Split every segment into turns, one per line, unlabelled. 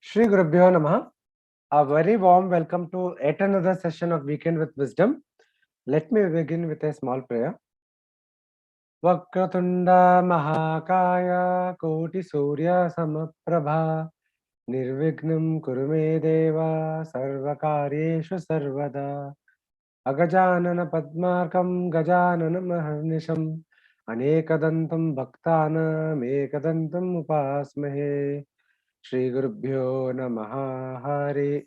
Shri Gurubhyo Namaha. A very warm welcome to yet another session of Weekend with Wisdom. Let me begin with a small prayer. Vakratunda Mahakaya Koti Surya Samaprabha Nirvignam Kurume Deva Sarvakaryeshu Sarvada Agajanana Padmarkam Gajanana Maharnisham Anekadantam Bhaktanam Ekadantam Upasmahe Shri Gurubhyo Namaha Hare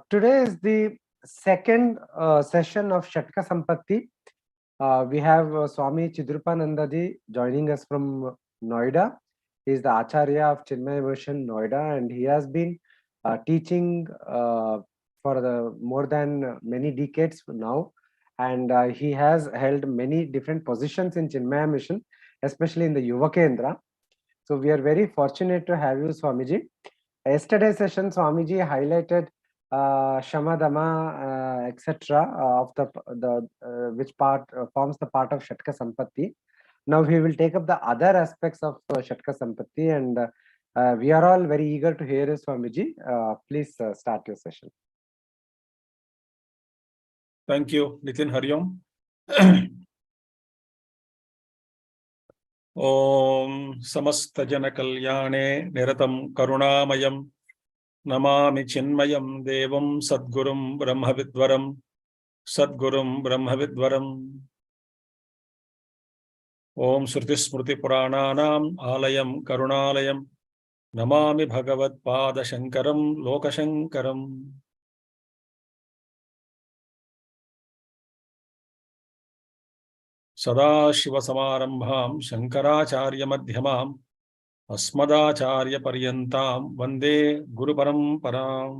Today is the second session of Shatka Sampatti. We have Swami Chidrupananda ji joining us from Noida. He is the Acharya of Chinmay Immersion Noida, and he has been teaching for the more than many decades now. And he has held many different positions in Chinmaya Mission, especially in the Yuva Kendra. So we are very fortunate to have you, Swamiji. Yesterday's session, Swamiji highlighted shama, dama, etc. Of the which part forms the part of Shatka Sampatti. Now we will take up the other aspects of Shatka Sampatti, and we are all very eager to hear you, Swamiji. Please start your session.
Thank you, Nitin. Hariom. Om Samasta Jana Kalyane Niratam Karunamayam Namami Chinmayam Devam Sadgurum Brahmavidvaram Sadgurum Brahmavidvaram Om Shruti Smruti Purananam Alayam Karunalayam Namami Bhagavat Pada Shankaram Lokashankaram. सदाशिवसमारम्भां शङ्कराचार्यमध्यमाम् अस्मदाचार्यपर्यन्तां वन्दे गुरुपरम्पराम्.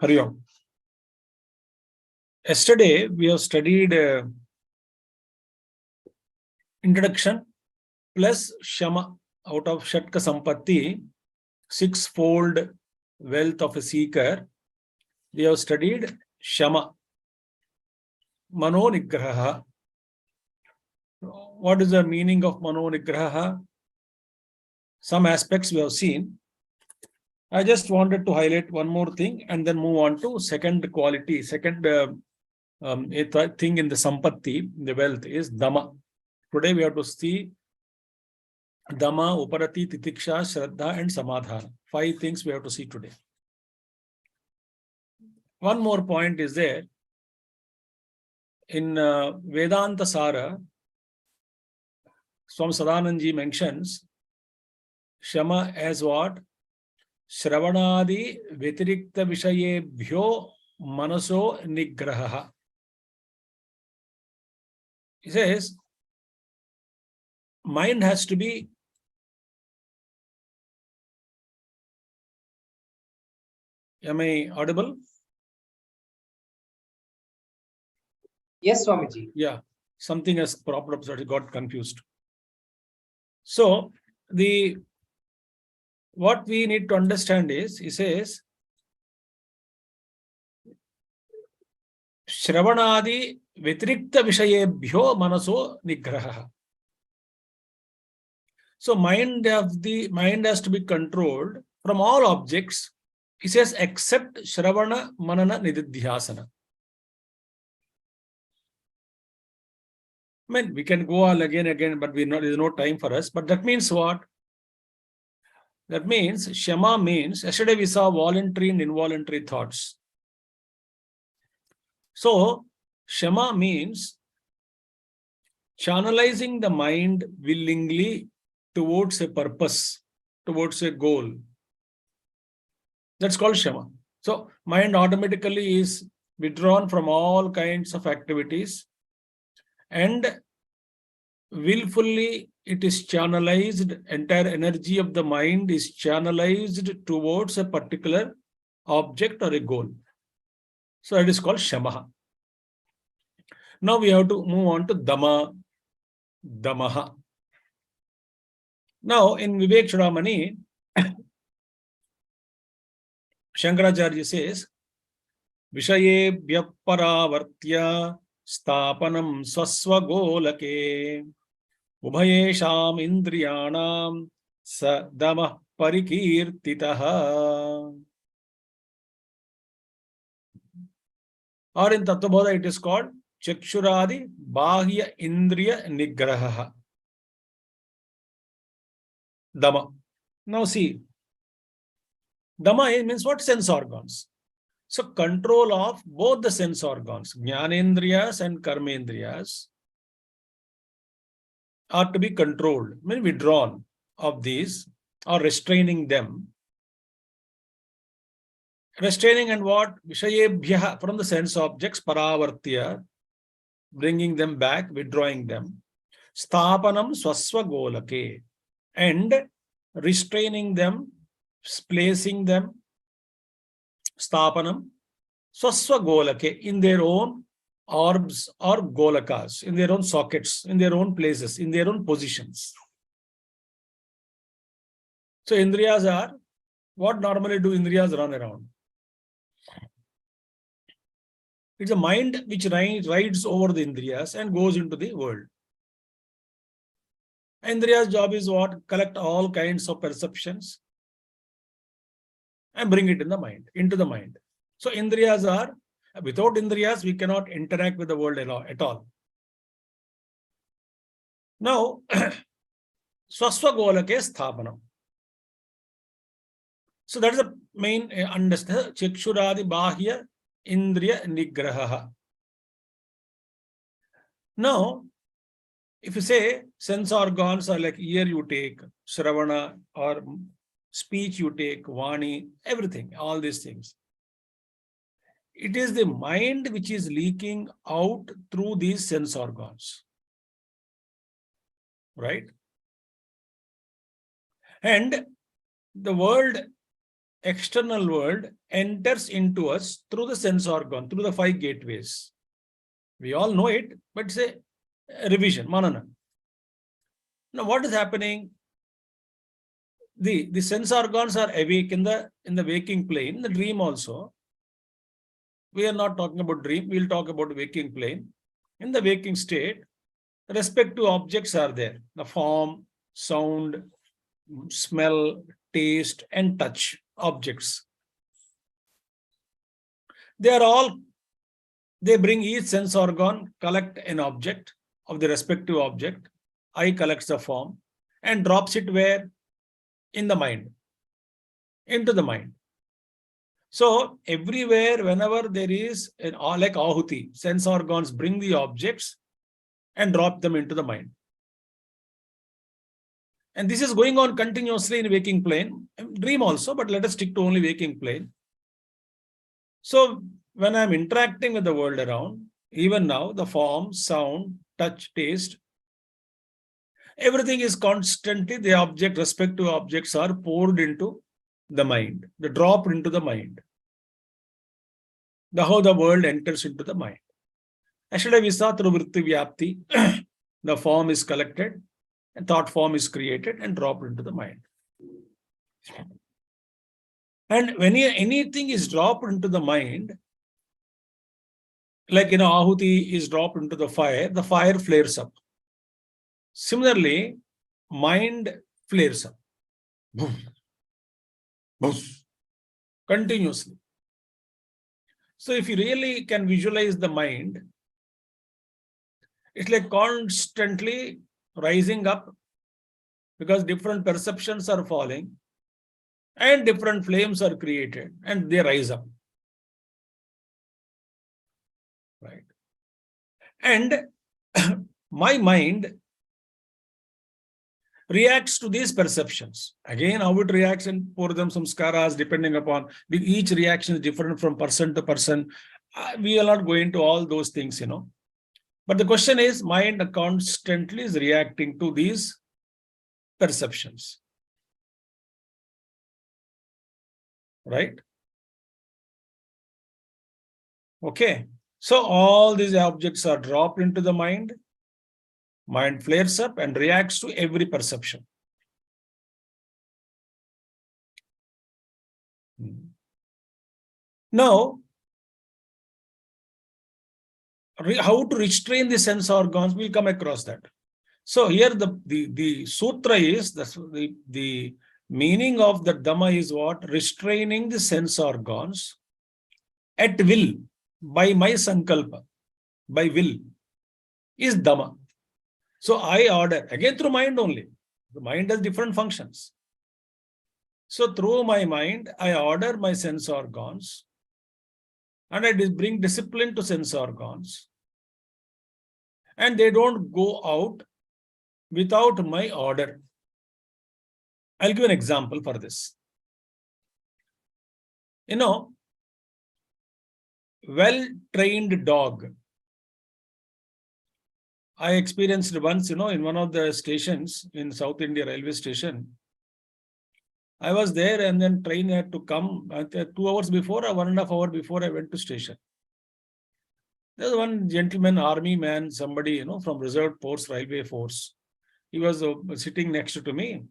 Hari Om. Yesterday we have studied introduction plus shama out of Shatka Sampatti, sixfold wealth of a seeker. We have studied shama, mano nigraha. What is the meaning of mano nigraha? Some aspects we have seen. I just wanted to highlight one more thing and then move on to second quality, second thing in the sampatti, the wealth is dhamma. Today we have to see dhamma, uparati, titikShA, shraddhA and samAdhAna. 5 things we have to see today. One more point is there. In Vedanta Sara, sAdhananji mentions shama as what? Shravanadi Vetirikta Vishayebhyo Manaso Nigraha. He says, mind has to be am I audible?
Yes, Swamiji.
Yeah, something has propped up, so I got confused. So, what we need to understand is, he says, Shravanadi Vitrikta Vishayebhyo Manaso Nigraha. So, mind has to be controlled from all objects, he says, except Shravana Manana Nididhyasana. I mean, we can go on again, but there is no time for us. But that means what? That means shama means, yesterday we saw voluntary and involuntary thoughts. So, shama means channelizing the mind willingly towards a purpose, towards a goal. That's called shama. So, mind automatically is withdrawn from all kinds of activities, and willfully it is channelized, entire energy of the mind is channelized towards a particular object or a goal. So it is called shama. Now we have to move on to dhamma, dhammaha. Now in vivekachUDAmaNi, Shankaracharya says, Vishayebhya paravartya Sthapanam swaswagolake Ubhayesham indriyanam dama parikirtitaha. Or in Tattvabodha it is called Chakshuradi Bahya Indriya Nigraha. Dama. Now see, Dama means what? Sense organs. So control of both the sense organs, Jnanendriyas and Karmendriyas, are to be controlled, mean withdrawn of these or restraining them. Restraining and what? Vishayebhya, from the sense objects, paravartya, bringing them back, withdrawing them. Sthapanam swaswagolake, and restraining them, placing them, sthapanam swaswagolake, in their own orbs or golakas, in their own sockets, in their own places, in their own positions. So indriyas are, what normally do indriyas run around? It's a mind which rides over the indriyas and goes into the world. Indriya's job is what? Collect all kinds of perceptions and bring it in the mind, into the mind. So indriyas are, without indriyas, we cannot interact with the world at all. Now, swaswagolake sthapanam. So that is the main understanding. Chakshuradi bahya indriya nigraha. Now, if you say sense organs are like ear you take, shravana, or speech you take, vani, everything, all these things. It is the mind which is leaking out through these sense organs. Right? And the world, external world, enters into us through the sense organ, through the 5 gateways. We all know it, but it's a revision, manana. Now, what is happening? The sense organs are awake in the waking plane, in the dream also. We are not talking about dream, we'll talk about waking plane. In the waking state, respective objects are there. The form, sound, smell, taste, and touch objects. They bring each sense organ, collect an object of the respective object. I collects the form and drops it where? In the mind, into the mind. So everywhere, whenever there is like ahuti, sense organs bring the objects and drop them into the mind. And this is going on continuously in waking plane, dream also, but let us stick to only waking plane. So when I'm interacting with the world around, even now, the form, sound, touch, taste, everything is constantly, the object, respective objects are poured into the mind, they dropped into the mind. How the world enters into the mind. Actually, we saw through vritti vyapti, the form is collected, and thought form is created and dropped into the mind. And when anything is dropped into the mind, like ahuti is dropped into the fire flares up. Similarly, mind flares up. Boom. Boom. Continuously. So if you really can visualize the mind, it's like constantly rising up because different perceptions are falling and different flames are created and they rise up. Right? And my mind reacts to these perceptions. Again, how it reacts and pour them some samskaras depending upon, each reaction is different from person to person. We are not going to all those things, But the question is, mind constantly is reacting to these perceptions. Right? Okay. So all these objects are dropped into the mind. Mind flares up and reacts to every perception. Now, how to restrain the sense organs, we'll come across that. So here the sutra is, the meaning of the dhamma is what? Restraining the sense organs at will, by my sankalpa, by will, is dhamma. So I order, again through mind only. The mind has different functions. So through my mind, I order my sense organs and I bring discipline to sense organs. And they don't go out without my order. I'll give an example for this. Well-trained dog. I experienced once, in one of the stations in South India railway station. I was there and then train had to come 2 hours before or 1.5 hours before I went to station. There's one gentleman, army man, somebody, from reserved force, railway force. He was sitting next to me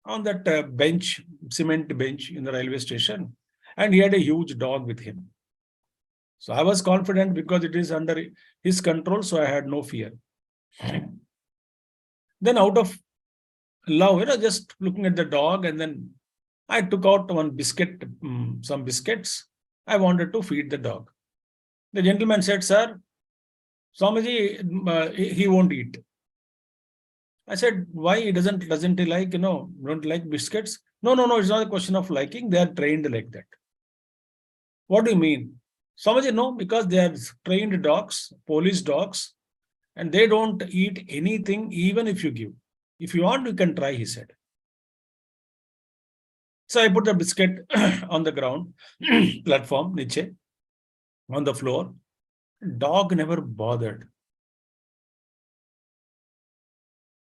on that bench, cement bench in the railway station. And he had a huge dog with him. So I was confident because it is under his control, so I had no fear. Then out of love, just looking at the dog, and then I took out one biscuit, some biscuits. I wanted to feed the dog. The gentleman said, "Sir, Swamiji, he won't eat." I said, "Why? He doesn't he like, don't like biscuits?" No, it's not a question of liking. They are trained like that. What do you mean? Swamiji, no, because they are trained dogs, police dogs, and they don't eat anything even if you give. If you want, you can try, he said. So I put the biscuit on the ground, platform, niche, on the floor. Dog never bothered.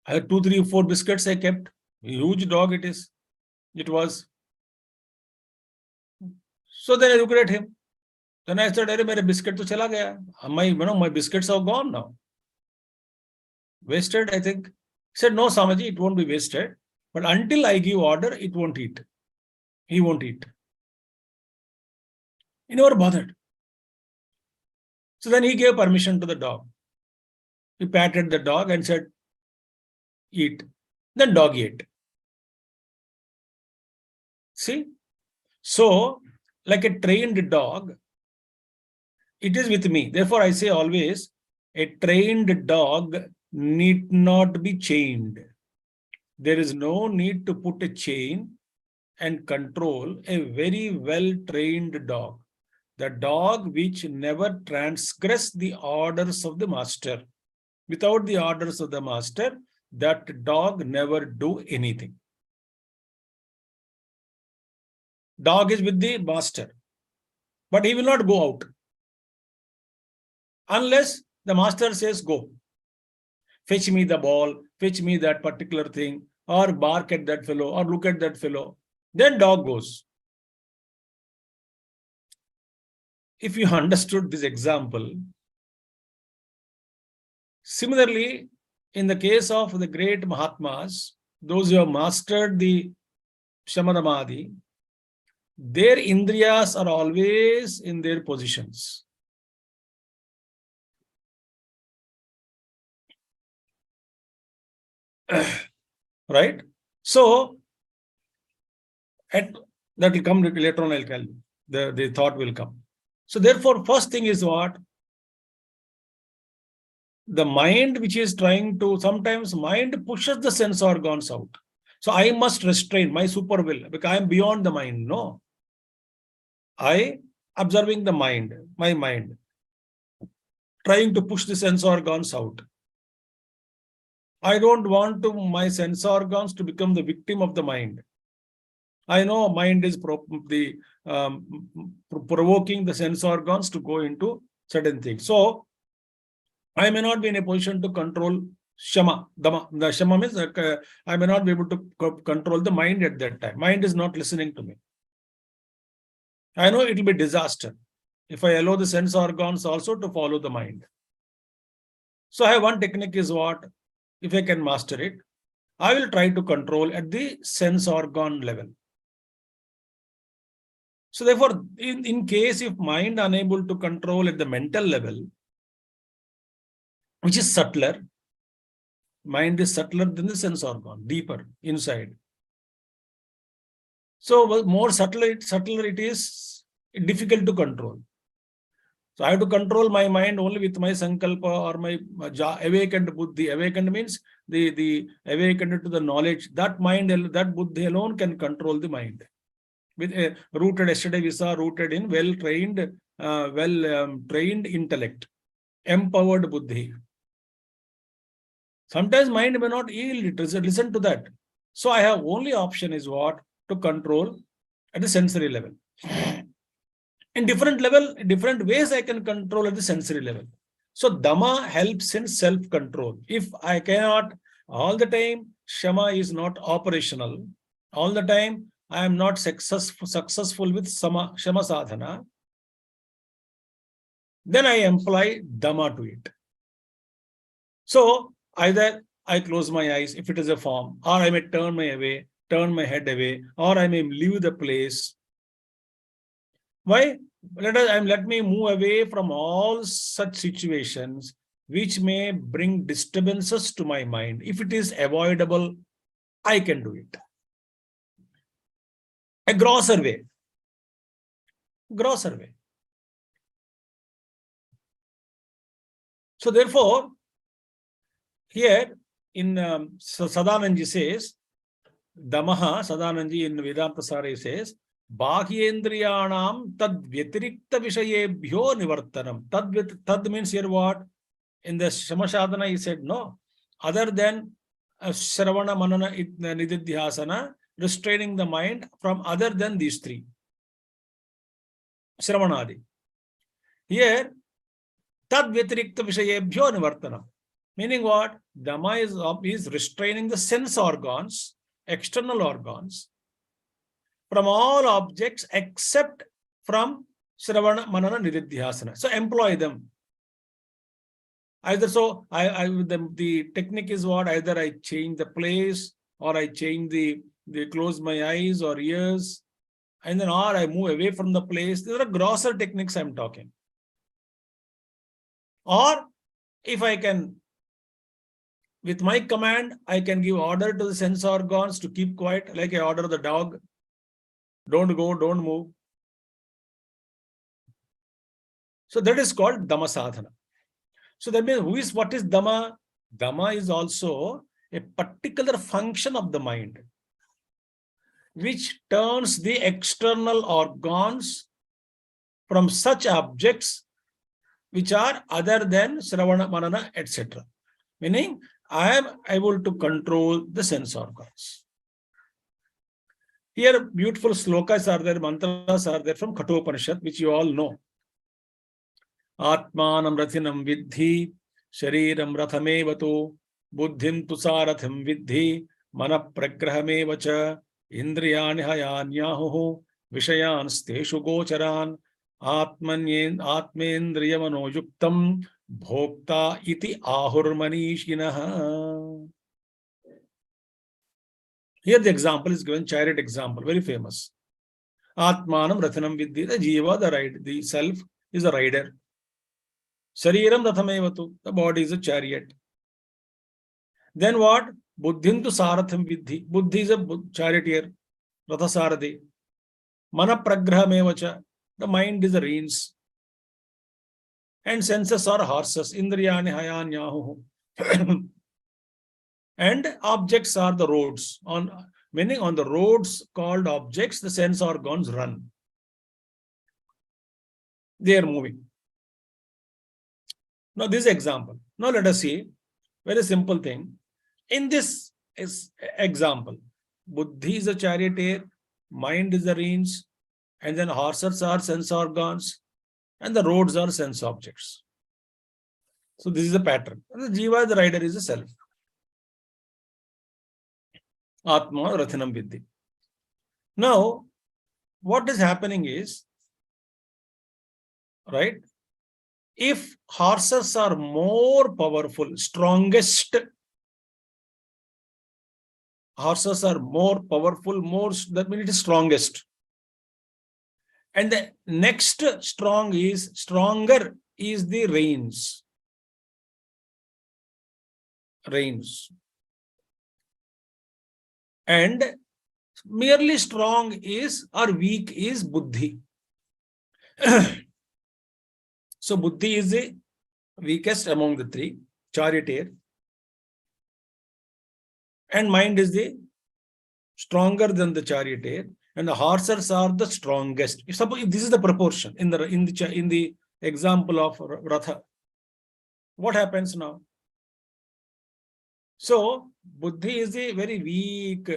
I had 2, 3, 4 biscuits I kept. Huge dog it is. It was. So then I looked at him. Then I said, "Arey, mere biscuit to chala gaya. My biscuits are gone now. Wasted, I think." He said, "No, Swamiji, it won't be wasted. But until I give order, it won't eat. He won't eat." He never bothered. So then he gave permission to the dog. He patted the dog and said, "Eat." Then dog ate. See? So, like a trained dog, it is with me. Therefore, I say always, a trained dog need not be chained. There is no need to put a chain and control a very well-trained dog. The dog which never transgress the orders of the master. Without the orders of the master, that dog never do anything. Dog is with the master, but he will not go out unless the master says, "Go. Fetch me the ball, fetch me that particular thing, or bark at that fellow, or look at that fellow." Then dog goes. If you understood this example, similarly, in the case of the great Mahatmas, those who have mastered the shamAdi, their indriyas are always in their positions. Right? So, that will come later on, I'll tell you. The thought will come. So therefore, first thing is what? The mind which is trying to, sometimes mind pushes the sense organs out. So I must restrain my super will because I am beyond the mind. No. I observing the mind, my mind, trying to push the sense organs out. I don't want my sense organs to become the victim of the mind. I know mind is provoking the sense organs to go into certain things. So I may not be in a position to control shama, dama. The shama means I may not be able to control the mind at that time. Mind is not listening to me. I know it will be disaster if I allow the sense organs also to follow the mind. So I have one technique is what? If I can master it, I will try to control at the sense organ level. So therefore, in case if mind unable to control at the mental level, which is subtler. Mind is subtler than the sense organ, deeper inside. So more subtler it is difficult to control. So I have to control my mind only with my sankalpa or my awakened buddhi. Awakened means the awakened to the knowledge. That mind, that buddhi alone can control the mind. With rooted, yesterday we saw rooted in well-trained, trained intellect, empowered buddhi. Sometimes mind may not yield, listen to that. So I have only option is what? To control at the sensory level. In different ways I can control at the sensory level. So dhamma helps in self-control. If I cannot, all the time, shama is not operational. All the time, I am not successful with shamAdhAna. Then I employ dhamma to it. So either I close my eyes if it is a form, or I may turn my head away, or I may leave the place. Why? Let me move away from all such situations which may bring disturbances to my mind. If it is avoidable, I can do it. A grosser way. So therefore, here in Sadananji says, Damaha, Sadananji in Vedanta Sara says, Bhahyendriyanam tad vyatirikta vishayebhyo nivartanam. Tad means here what? In the shamAdhAna he said no. Other than Shravana, Manana, nityAnityavastuvivekaH, restraining the mind from other than these three. Shravanadi. Here, tad vyatirikta vishayebhyo nivartanam. Meaning what? Dhamma is restraining the sense organs, external organs, from all objects except from Shravana, Manana, nityAnityavastuvivekaH. So employ them. Either so, the technique is what? Either I change the place, or I change the close my eyes or ears, and then or I move away from the place. These are grosser techniques I'm talking. Or if I can, with my command, I can give order to the sense organs to keep quiet, like I order the dog. Don't go, don't move. So that is called dhamma sadhana. So that means what is dhamma? Dhamma is also a particular function of the mind, which turns the external organs from such objects which are other than Shravana, Manana, etc. Meaning, I am able to control the sense organs. Here, beautiful slokas are there, mantras are there from Kathopanishad, which you all know. Atmanam rathinam vidhi, shariram rathamevato, buddhim tusaratham vidhi, mana pragrahamevacha, indriyani hayanyahu, vishayan steshu gocharan, atmendriyamanojuktam, bhokta iti ahurmanishinaha. Here the example is given, chariot example, very famous. Atmanam rathanam vidhi, the jiva, the rider, the self is a rider. Shariram rathamevatu, the body is a chariot. Then what? Buddhim tu saratham vidhi. Buddhi is a charioteer, ratha saradi. Mana pragrahamevacha, the mind is the reins. And senses are horses, indriyani hayanyahu. And objects are the roads. Meaning on the roads called objects, the sense organs run. They are moving. Now this example. Now let us see, very simple thing. In this example, buddhi is a charioteer, mind is the reins, and then horses are sense organs, and the roads are sense objects. So this is the pattern. And the jiva, the rider, is the self. Atma rathinam vidhi. Now, what is happening is, right? If horses are more powerful, strongest, horses are more powerful, that means it is strongest. And the next stronger is the reins. reins. And merely strong is or weak is buddhi. So buddhi is the weakest among the three, charioteer. And mind is the stronger than the charioteer, and the horses are the strongest. If suppose this is the proportion in the example of ratha, what happens now? So buddhi is a very weak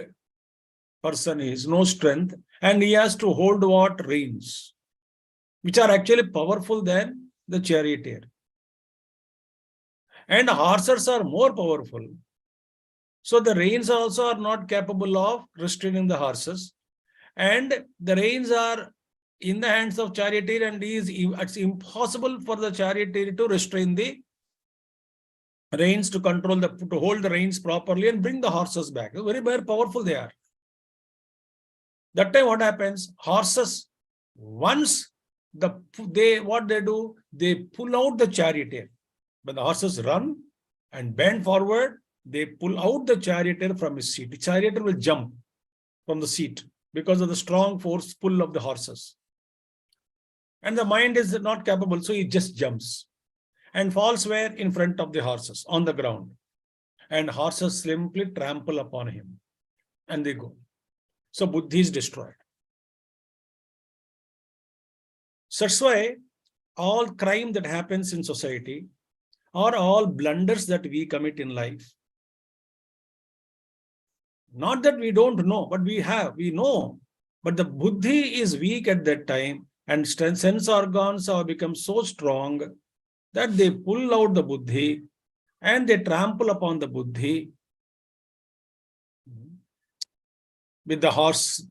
person, he has no strength, and he has to hold what? Reins, which are actually powerful than the charioteer. And horses are more powerful. So the reins also are not capable of restraining the horses. And the reins are in the hands of charioteer, and it's impossible for the charioteer to restrain the reins, to hold the reins properly and bring the horses back. Very, very powerful they are. That time what happens? Horses, once what they do, they pull out the charioteer. When the horses run and bend forward, they pull out the charioteer from his seat. The charioteer will jump from the seat because of the strong force pull of the horses. And the mind is not capable, so he just jumps and falls where? In front of the horses, on the ground. And horses simply trample upon him and they go. So buddhi is destroyed. Such way, all crime that happens in society, or all blunders that we commit in life, not that we don't know, but we know. But the buddhi is weak at that time, and sense organs have become so strong that they pull out the buddhi and they trample upon the buddhi with the horse.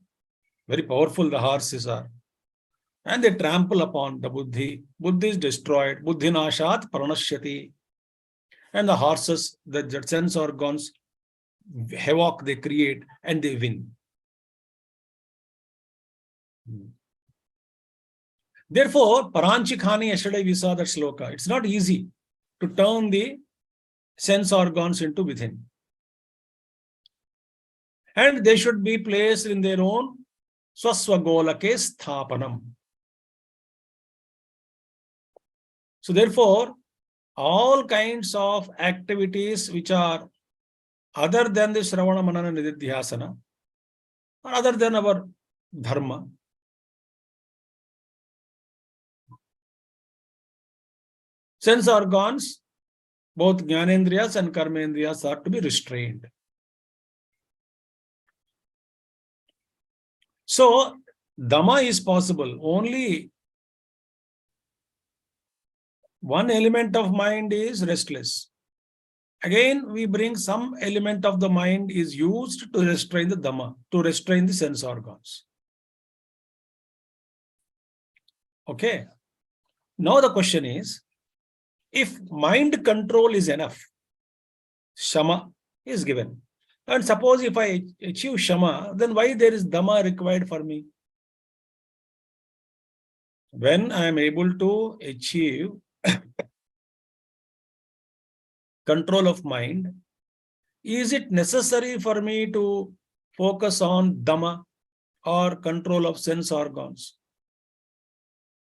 Very powerful the horses are. And they trample upon the buddhi. Buddhi is destroyed. Buddhi nashat pranashyati. And the horses, the sense organs, havoc they create and they win. Therefore, Paranchikhani, yesterday we saw that sloka. It's not easy to turn the sense organs into within. And they should be placed in their own swaswagolake sthapanam. So therefore, all kinds of activities which are other than the Shravana Manana Nididhyasana, or other than our dharma, sense organs, both Jnanendriyas and Karmendriyas, are to be restrained. So, dhamma is possible. Only one element of mind is restless. Again, we bring some element of the mind is used to restrain the dhamma, to restrain the sense organs. Okay. Now the question is, if mind control is enough, shama is given. And suppose if I achieve shama, then why there is dhamma required for me? When I am able to achieve control of mind, is it necessary for me to focus on dhamma or control of sense organs?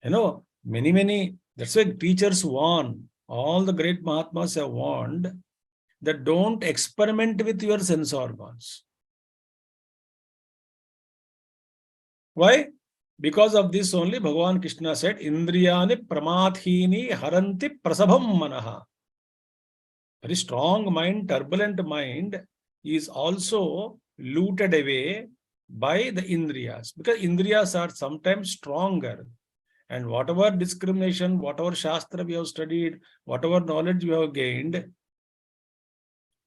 Many, that's why teachers warn, all the great Mahatmas have warned that don't experiment with your sense organs. Why? Because of this only Bhagavan Krishna said, Indriyani pramadhini haranti prasabham manaha. Very strong mind, turbulent mind is also looted away by the Indriyas, because Indriyas are sometimes stronger. And whatever discrimination, whatever Shastra we have studied, whatever knowledge we have gained,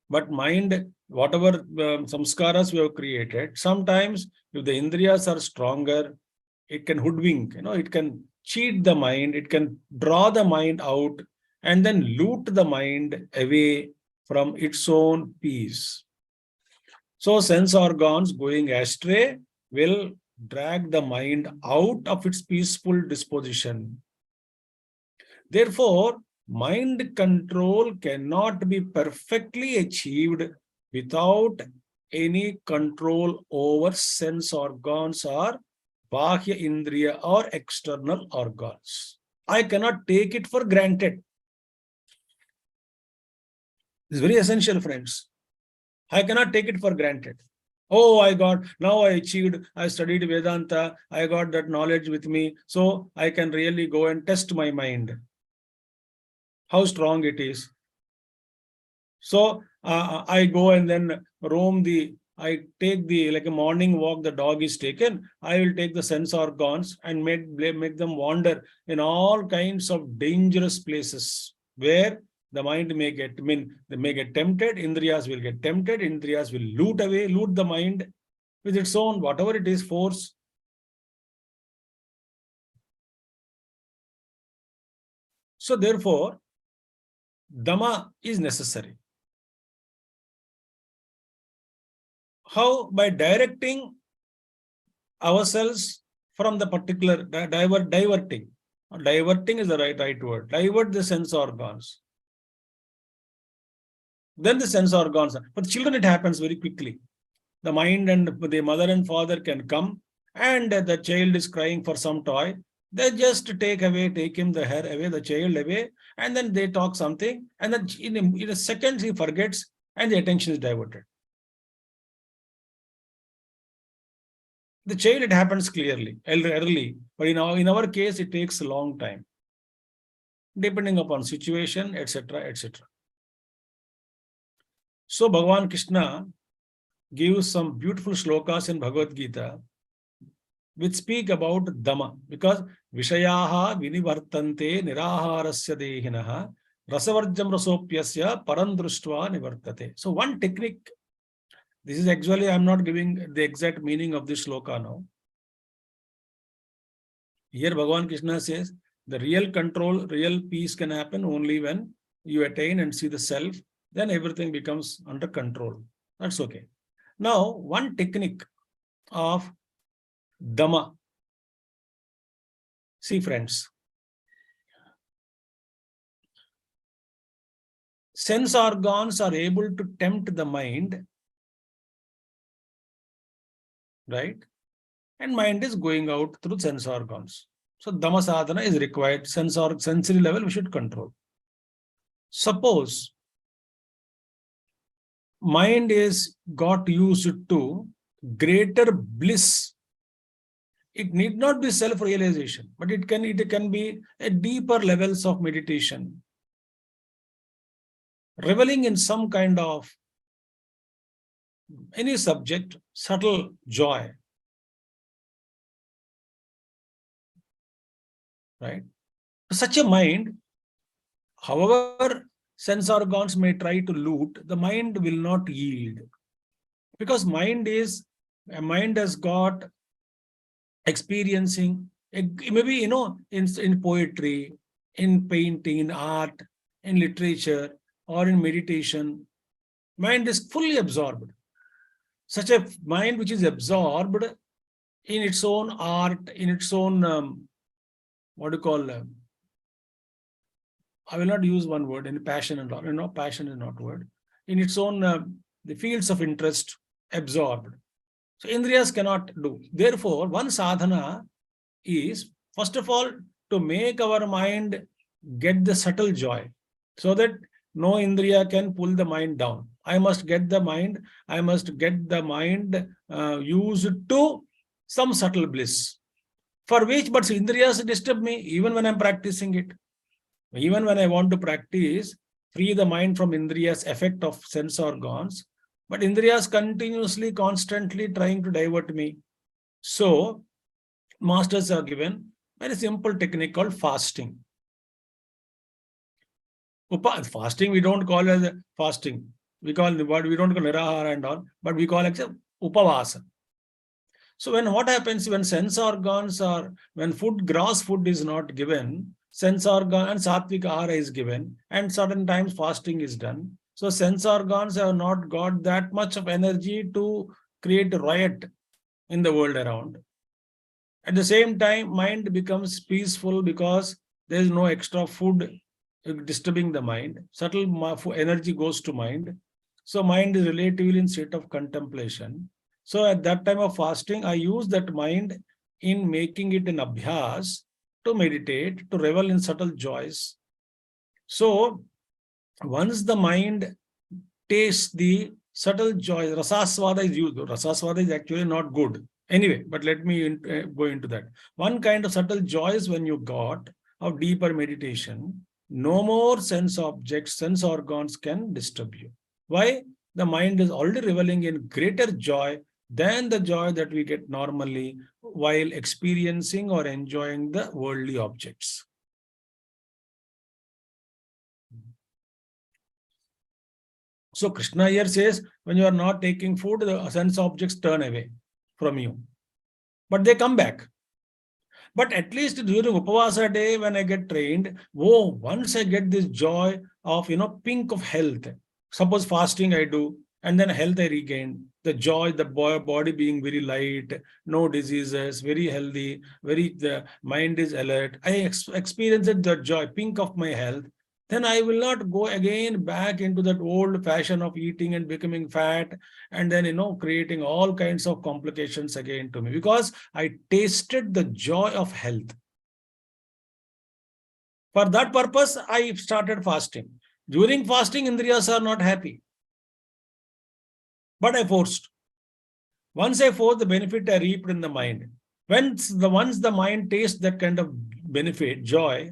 but mind, whatever samskaras we have created, sometimes if the Indriyas are stronger, it can hoodwink, it can cheat the mind, it can draw the mind out and then loot the mind away from its own peace. So sense organs going astray will drag the mind out of its peaceful disposition. Therefore, mind control cannot be perfectly achieved without any control over sense organs or bahya indriya or external organs. I cannot take it for granted. This is very essential, friends. I cannot take it for granted. Oh, now I achieved, I studied Vedanta, I got that knowledge with me, so I can really go and test my mind, how strong it is. So I go and then I take like a morning walk, the dog is taken, I will take the sense organs and make them wander in all kinds of dangerous places where the mind may get, they may get tempted, indriyas will get tempted, indriyas will loot the mind with its own, whatever it is, force. So therefore, dhamma is necessary. How? By directing ourselves from the particular, diverting. Diverting is the right word. Divert the sense organs. Then the sense organs. For children, it happens very quickly. The mind and the mother and father can come, and the child is crying for some toy. They just take him the hair away, the child away, and then they talk something, and then in a second he forgets, and the attention is diverted. The child, it happens clearly, early, but in our case, it takes a long time, depending upon situation, etc., etc. So Bhagavan Krishna gives some beautiful shlokas in Bhagavad Gita which speak about dhamma, because vishayaha vinivartante niraharasya dehinaha rasavarjam rasopyasya parandruštva nivartate. So one technique, this is actually, I am not giving the exact meaning of this shloka now. Here Bhagavan Krishna says, the real control, real peace can happen only when you attain and see the self, then everything becomes under control. That's okay. Now, one technique of dhamma. See, friends, sense organs are able to tempt the mind, right? And mind is going out through sense organs. So dhamma sadhana is required. Sensory level we should control. Suppose mind is got used to greater bliss. It need not be self-realization, but it can be a deeper levels of meditation, reveling in some kind of any subject, subtle joy. Right? Such a mind, however sense organs may try to loot, the mind will not yield. Because mind has got experiencing, maybe, in poetry, in painting, in art, in literature, or in meditation, mind is fully absorbed. Such a mind which is absorbed in its own art, in its own, I will not use one word, in passion and all, passion is not word. In its own, the fields of interest, absorbed. So indriyas cannot do. Therefore, one sadhana is, first of all, to make our mind get the subtle joy, so that no indriya can pull the mind down. I must get the mind used to some subtle bliss, for which, but indriyas disturb me even when I'm practicing it. Even when I want to practice, free the mind from indriyas, effect of sense organs, but indriyas continuously, constantly trying to divert me. So, masters are given very simple technique called fasting. Fasting we don't call as fasting. We don't call nirahara and all, but we call it upavasa. So what happens when sense organs when gross food is not given, sense organ and sattvic ahara is given, and certain times fasting is done. So sense organs have not got that much of energy to create a riot in the world around. At the same time, mind becomes peaceful because there is no extra food disturbing the mind. Subtle energy goes to mind. So mind is relatively in state of contemplation. So at that time of fasting, I use that mind in making it an abhyas to meditate, to revel in subtle joys. So once the mind tastes the subtle joy, rasasvada is used. Rasasvada is actually not good. Anyway, but let me go into that. One kind of subtle joys when you got of deeper meditation, no more sense objects, sense organs can disturb you. Why? The mind is already reveling in greater joy than the joy that we get normally while experiencing or enjoying the worldly objects. So Krishna here says, when you are not taking food, the sense objects turn away from you. But they come back. But at least during Upavasa day, when I get trained, once I get this joy of, pink of health. Suppose fasting I do, and then health I regain. The joy, the body being very light, no diseases, very healthy, the mind is alert. I experienced the joy, pink of my health. Then I will not go again back into that old fashion of eating and becoming fat and then, creating all kinds of complications again to me, because I tasted the joy of health. For that purpose, I started fasting. During fasting, Indriyas are not happy. But I forced. Once I forced, the benefit I reaped in the mind. Once the mind tastes that kind of benefit, joy,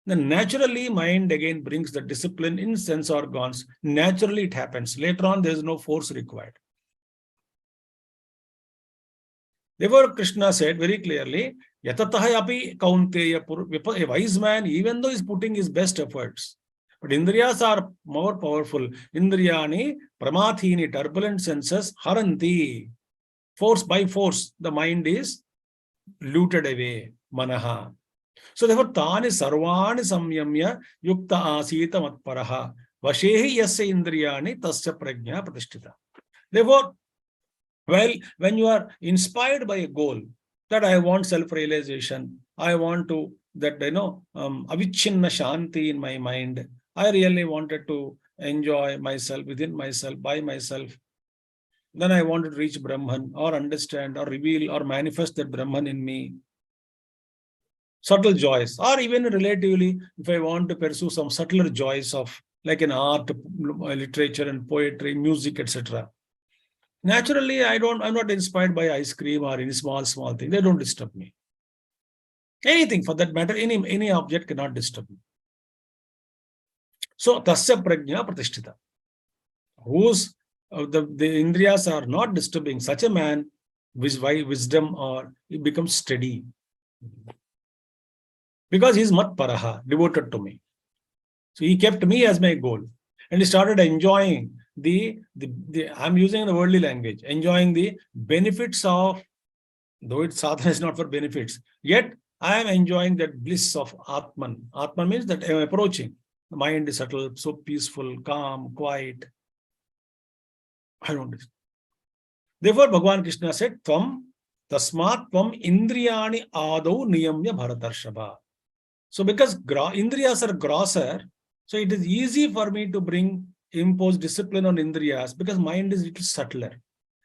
then naturally mind again brings the discipline in sense organs. Naturally it happens. Later on, there is no force required. Therefore, Krishna said very clearly, Yatataha api kaunteya, a wise man, even though he's putting his best efforts, but Indriyas are more powerful. Indriyani, pramathini, turbulent senses, haranti. Force by force, the mind is looted away. Manaha. So therefore, Tani sarvani samyamya yukta asita matparaha. Vashehi yasya indriyani tasya prajna pratishtita. Therefore, when you are inspired by a goal, that I want self-realization, I want to, avichinna shanti in my mind, I really wanted to enjoy myself, within myself, by myself. Then I wanted to reach Brahman or understand or reveal or manifest that Brahman in me. Subtle joys, or even relatively, if I want to pursue some subtler joys of like in art, literature and poetry, music, etc. Naturally, I'm not inspired by ice cream or any small thing. They don't disturb me. Anything for that matter, any object cannot disturb me. So, tasya prajna pratishtita. Whose the indriyas are not disturbing, such a man, wisdom or he becomes steady. Because he's matparaha, devoted to me. So he kept me as my goal. And he started enjoying I'm using the worldly language, enjoying the benefits of, though it's sadhana is not for benefits, yet I am enjoying that bliss of Atman. Atman means that I am approaching. The mind is subtle, so peaceful, calm, quiet. I don't understand. Therefore, Bhagavan Krishna said, Tvam tasmat tvam indriyani adau niyamya bharatarshava. So because indriyas are grosser, so it is easy for me to impose discipline on indriyas because mind is a little subtler.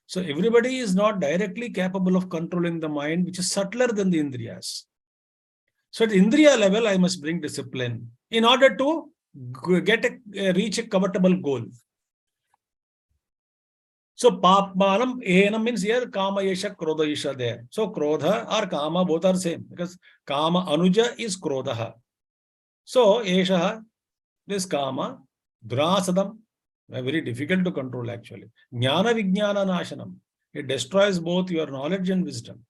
So everybody is not directly capable of controlling the mind, which is subtler than the indriyas. So at indriya level, I must bring discipline in order to reach a covetable goal. So papmanam enam means here kama yesha krodha yesha there. So krodha or kama both are same because kama anuja is krodha. So yesha this kama drasadam, very difficult to control actually. Jnana vijnana nashanam. It destroys both your knowledge and wisdom.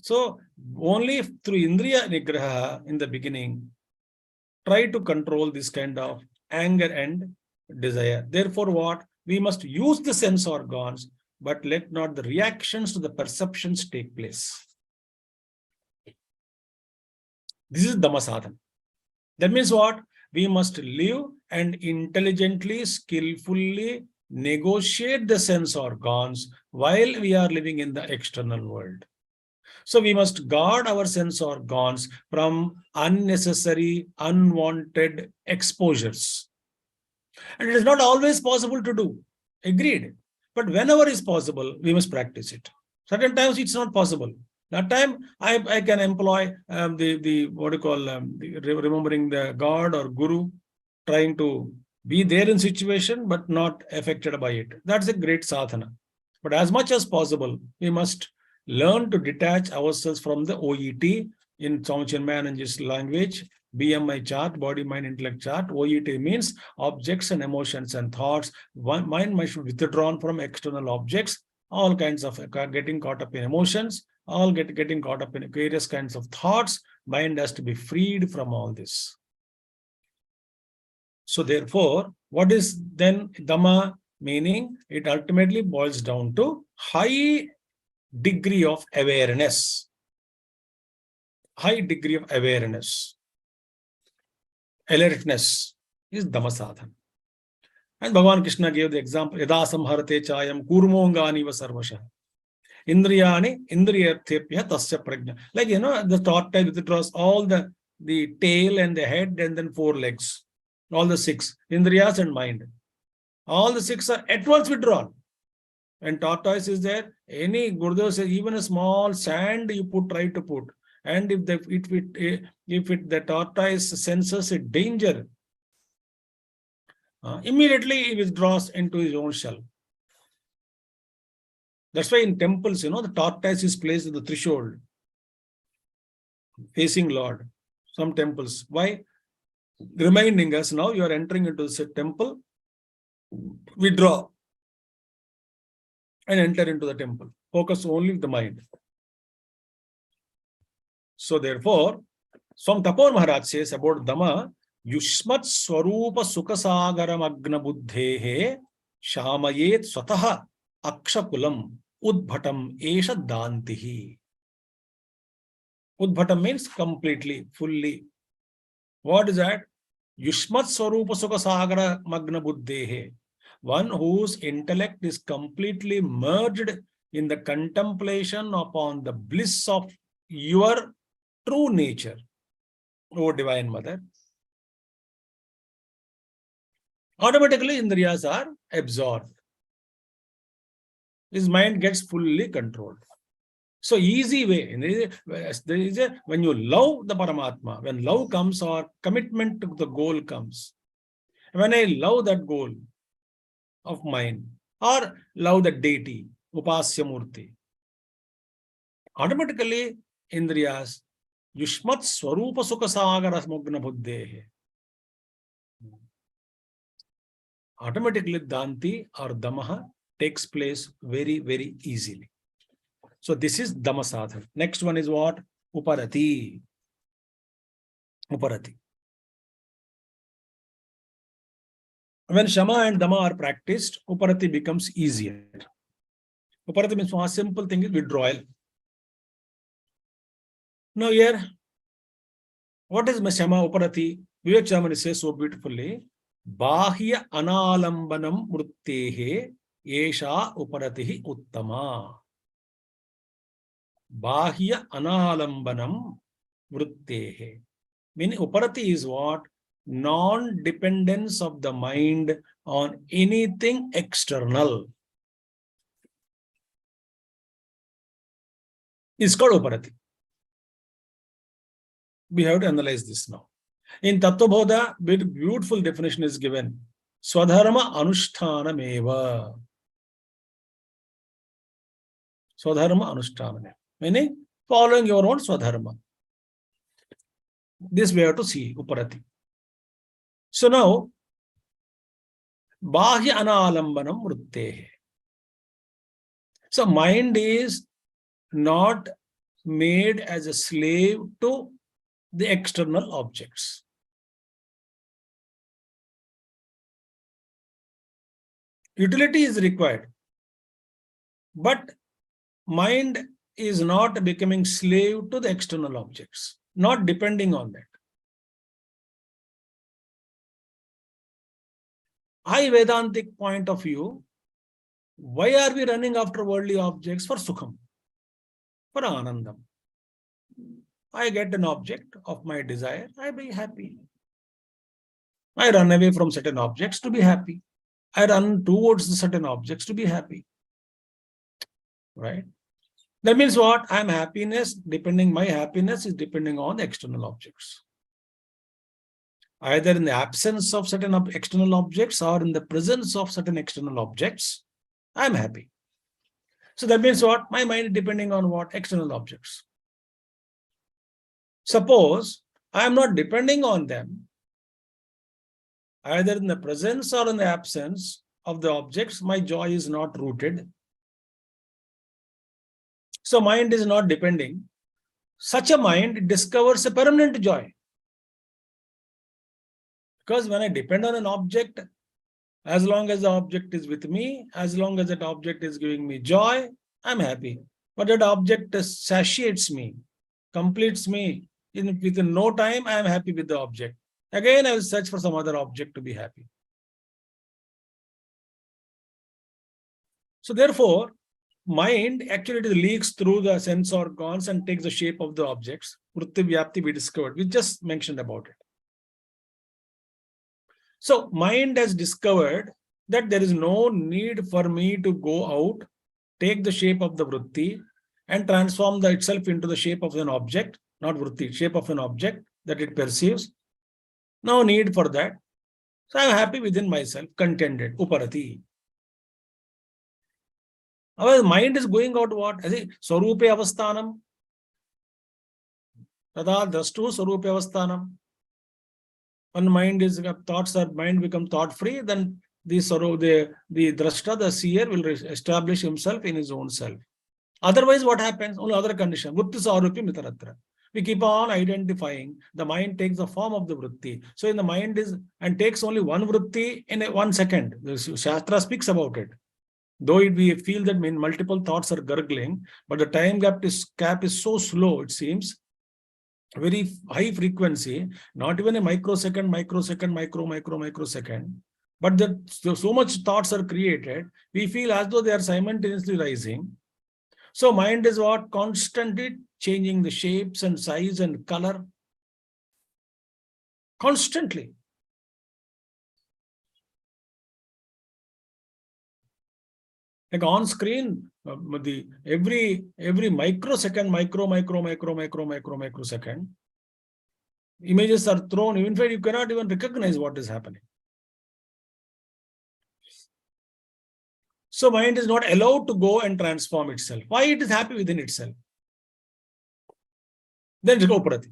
So only through indriya nigraha in the beginning, try to control this kind of anger and desire. Therefore what? We must use the sense organs, but let not the reactions to the perceptions take place. This is dhamma sadhana. That means what? We must live and intelligently, skillfully negotiate the sense organs while we are living in the external world. So we must guard our sense organs from unnecessary, unwanted exposures. And it is not always possible to do. Agreed. But whenever is possible, we must practice it. Certain times it's not possible. That time I can employ remembering the God or Guru, trying to be there in situation but not affected by it. That's a great sadhana. But as much as possible, we must learn to detach ourselves from the OET in Swami Chidrupananda's language. BMI chart, body, mind, intellect chart. OET means objects and emotions and thoughts. Mind must be withdrawn from external objects. All kinds of getting caught up in emotions, all getting caught up in various kinds of thoughts. Mind has to be freed from all this. So therefore, what is then dhamma? Meaning, it ultimately boils down to high degree of awareness. High degree of awareness. Alertness is dhamma sadhana. And Bhagavan Krishna gave the example, yada samharate chayam kurmongani va sarvasha. Indriyani indriyarthepya tasya prajna. Like, the tortoise withdraws all the tail and the head and then 4 legs. All the 6, indriyas and mind. All the 6 are at once withdrawn. And tortoise is there. Any Gurudev says, even a small sand you try to put. And if the tortoise senses a danger, immediately he withdraws into his own shell. That's why in temples, the tortoise is placed in the threshold, facing Lord. Some temples. Why? Reminding us, now you are entering into the temple, withdraw and enter into the temple. Focus only with the mind. So therefore, Swami Tapor Maharaj says about dhamma, Yushmat Swarupa Sukasagaram Agna Buddhehe Shamayet Swataha Akshakulam Udbhatam Esha Dantihi. Udbhatam means completely, fully. What is that? Yushmat Swarupa Sukasagara Magna Buddhehe. One whose intellect is completely merged in the contemplation upon the bliss of your true nature, O Divine Mother. Automatically, indriyas are absorbed. His mind gets fully controlled. So easy way. When you love the Paramatma, when love comes or commitment to the goal comes, when I love that goal of mine or love the deity, Upasya Murti, automatically indriyas, Yushmat Swarupa Sukasagara Smogna Buddhehe. Automatically Danti or Damaha takes place very, very easily. So this is Dhamma sadhana. Next one is what? Uparati. Uparati. When shama and dhamma are practiced, uparati becomes easier. Uparati means one simple thing is withdrawal. Now here, what is shama uparati? vivekachUDAmaNi says so beautifully, bahya analambanam mruttehe esha uparatihi uttama. Bahya analambanam mruttehe. Meaning uparati is what? Non-dependence of the mind on anything external. It's called uparati. We have to analyze this now. In Tattvabodha, beautiful definition is given. Swadharma anushthanamewa. Swadharma anushthanamewa. Meaning, following your own swadharma. This we have to see, uparati. So now, bahya analambanam mruttehe. So mind is not made as a slave to the external objects. Utility is required, but mind is not becoming slave to the external objects, not depending on that. High Vedantic point of view, why are we running after worldly objects? For sukham, for anandam. I get an object of my desire, I be happy. I run away from certain objects to be happy. I run towards the certain objects to be happy. Right? That means what? My happiness is depending on the external objects. Either in the absence of certain external objects or in the presence of certain external objects, I'm happy. So that means what? My mind is depending on what? External objects. Suppose I am not depending on them, either in the presence or in the absence of the objects, my joy is not rooted. So mind is not depending. Such a mind discovers a permanent joy. Because when I depend on an object, as long as the object is with me, as long as that object is giving me joy, I'm happy. But that object satiates me, completes me. Within no time, I am happy with the object. Again, I will search for some other object to be happy. So therefore, mind actually leaks through the sense organs and takes the shape of the objects. Vritti Vyapti we discovered. We just mentioned about it. So mind has discovered that there is no need for me to go out, take the shape of the vritti and transform itself into the shape of an object, not vritti, shape of an object that it perceives. No need for that. So I am happy within myself, contented, uparathi. Our mind is going out what? As a swarupe avasthanam. Tada drashtu swarupe avasthanam. When mind become thought free, then the drashta, the seer, will establish himself in his own self. Otherwise, what happens? Only other condition. Vritti sarupi mitaratra. We keep on identifying. The mind takes the form of the vritti. So in the mind and takes only one vritti in 1 second. The Shastra speaks about it. Though we feel that multiple thoughts are gurgling, but the time gap is so slow, it seems. Very high frequency, not even a microsecond, but so much thoughts are created, we feel as though they are simultaneously rising. So mind is what? Constantly changing the shapes and size and color. Constantly. Like on screen, every microsecond, microsecond, images are thrown. In fact, you cannot even recognize what is happening. So mind is not allowed to go and transform itself. Why? It is happy within itself. Then it's uparathi.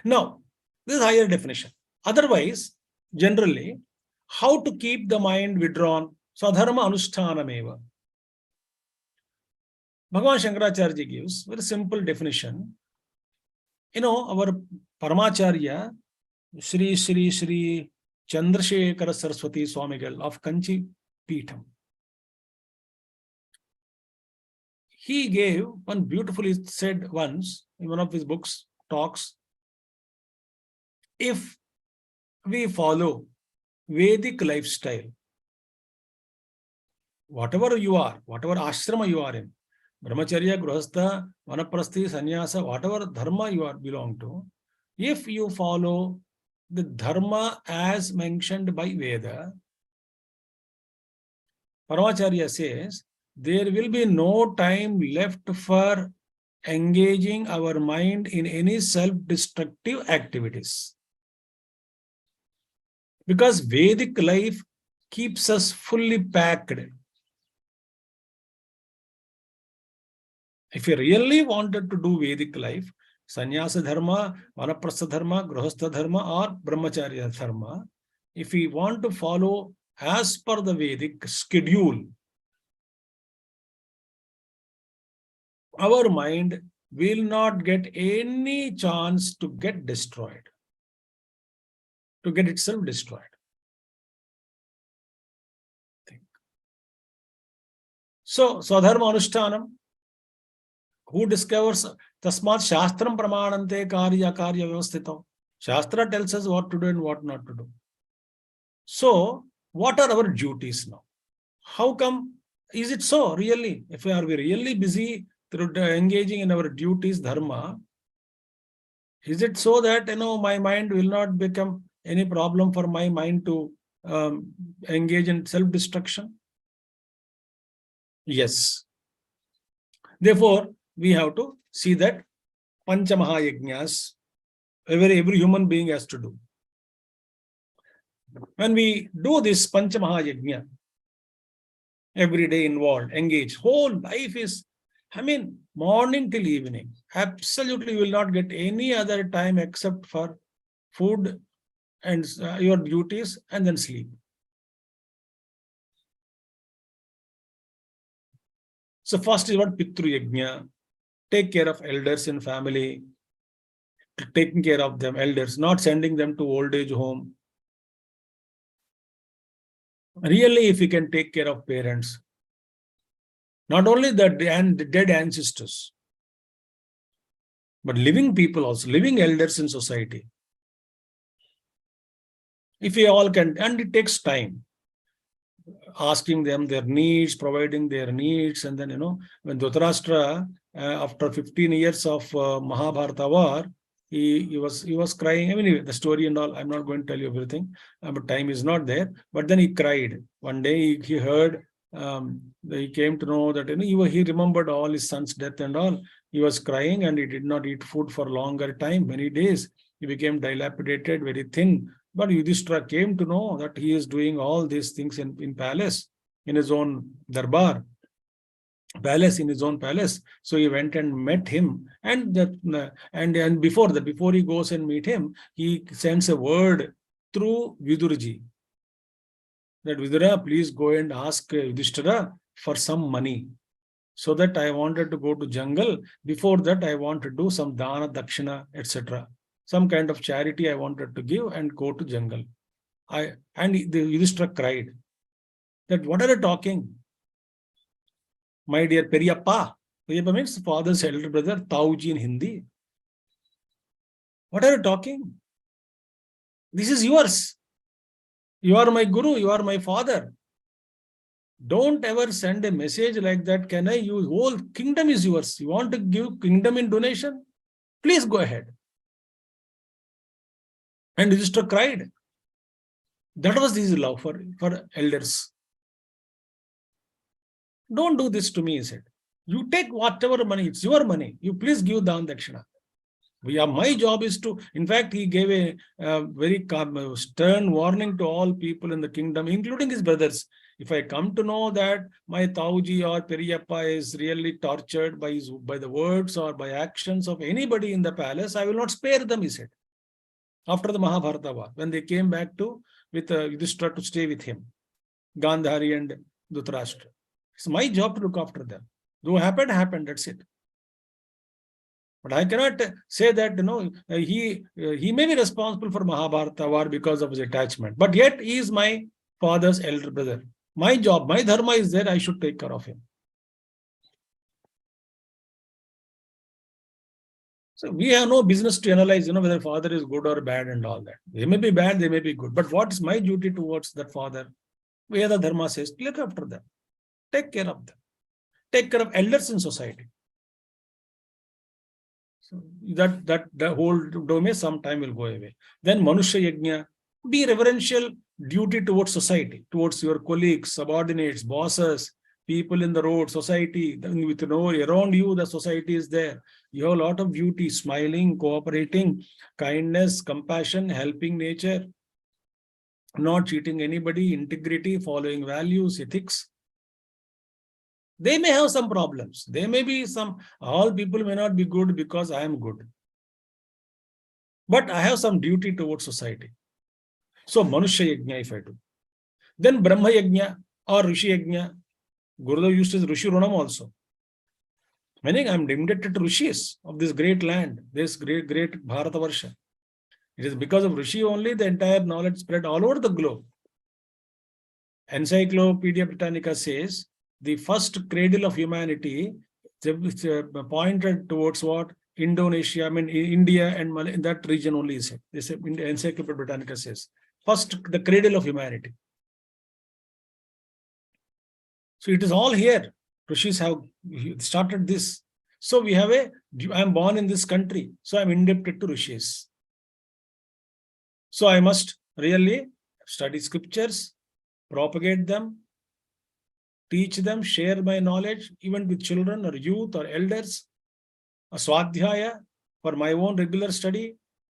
Now, this is higher definition. Otherwise, generally, how to keep the mind withdrawn? Swadharma anushthanamewa. Bhagavan Shankaracharya gives very simple definition. Our Paramacharya, Shri Chandrasekhara Saraswati Swamigal of Kanchi Peetham. He gave one beautifully said once in one of his books, talks, if we follow Vedic lifestyle, whatever you are, whatever ashrama you are in, brahmacharya, grihastha, vanaprasthi, sannyasa, whatever dharma you belong to, if you follow the dharma as mentioned by Veda, Paramacharya says, there will be no time left for engaging our mind in any self-destructive activities. Because Vedic life keeps us fully packed. If you really wanted to do Vedic life, sannyasa dharma, vanaprastha dharma, grihastha dharma, or brahmacharya dharma, if we want to follow as per the Vedic schedule, our mind will not get any chance to get destroyed, to get itself destroyed. So, swadharma anushtanam, who discovers tasmat shastram pramanante karya vyavasthitam. Shastra tells us what to do and what not to do. So, what are our duties now? How come? Is it so really? If we are really busy through engaging in our duties, dharma, Is it so that, my mind will not become any problem for my mind to engage in self-destruction? Yes. Therefore, we have to see that Panchamahayajnas, every human being has to do. When we do this Panchamahayajna, every day involved, engaged, whole life is, morning till evening. Absolutely, you will not get any other time except for food and your duties and then sleep. So first is what Pitru Yajna, take care of elders in family, taking care of them, elders, not sending them to old age home. Really, if you can take care of parents, not only the dead ancestors, but living people also, living elders in society. If we all can, and it takes time, asking them their needs, providing their needs, and then, when Dhritarashtra, after 15 years of Mahabharata war, he was crying. Anyway, the story and all, I'm not going to tell you everything, but time is not there. But then he cried. One day he heard, he came to know that, he remembered all his son's death and all. He was crying and he did not eat food for longer time, many days. He became dilapidated, very thin. But Yudhishthira came to know that he is doing all these things in palace, in his own darbar, palace, in his own palace. So he went and met him, and before he goes and meet him, he sends a word through Vidurji that Vidura, please go and ask Yudhishthira for some money, so that I wanted to go to jungle. Before that, I want to do some dana, dakshina, etc. Some kind of charity I wanted to give and go to jungle. The Yudhishthira cried that, what are you talking? My dear Periyappa. Periyappa means father's elder brother, Tauji in Hindi. What are you talking? This is yours. You are my guru, you are my father. Don't ever send a message like that. Can I use? Whole kingdom is yours. You want to give kingdom in donation? Please go ahead. And Yudhishthira cried. That was his love for elders. Don't do this to me, he said. You take whatever money, it's your money. You please give dana dakshina. My job is to, in fact, he gave a very stern warning to all people in the kingdom, including his brothers. If I come to know that my Tauji or Periyappa is really tortured by the words or by actions of anybody in the palace, I will not spare them, he said. After the Mahabharata war, when they came back with Yudhishthira to stay with him, Gandhari and Dhritarashtra. It's my job to look after them. Though happened, that's it. But I cannot say that, he may be responsible for Mahabharata war because of his attachment. But yet he is my father's elder brother. My job, my dharma is there, I should take care of him. So we have no business to analyze, whether father is good or bad and all that. They may be bad, they may be good. But what is my duty towards that father? Veda Dharma says, look after them. Take care of them. Take care of elders in society. So that the whole domain sometime will go away. Then Manushya Yajna, be reverential duty towards society, towards your colleagues, subordinates, bosses, people in the road, society, with around you, the society is there. You have a lot of duty, smiling, cooperating, kindness, compassion, helping nature, not cheating anybody, integrity, following values, ethics. They may have some problems. They may be all people may not be good because I am good. But I have some duty towards society. So Manushya Yajna if I do. Then Brahma Yajna or Rishi Yajna. Gurudev used his Rishi Runam also. Meaning I am indebted to Rishis of this great land, this great Bharatavarsha. It is because of Rishi only the entire knowledge spread all over the globe. Encyclopedia Britannica says the first cradle of humanity pointed towards what? Indonesia, India and in that region only is it. This Encyclopedia Britannica says. First, the cradle of humanity. So it is all here. Rishis have started this. So we have I'm born in this country, so I'm indebted to rishis. So I must really study scriptures, propagate them, teach them, share my knowledge, even with children or youth or elders, a swadhyaya for my own regular study,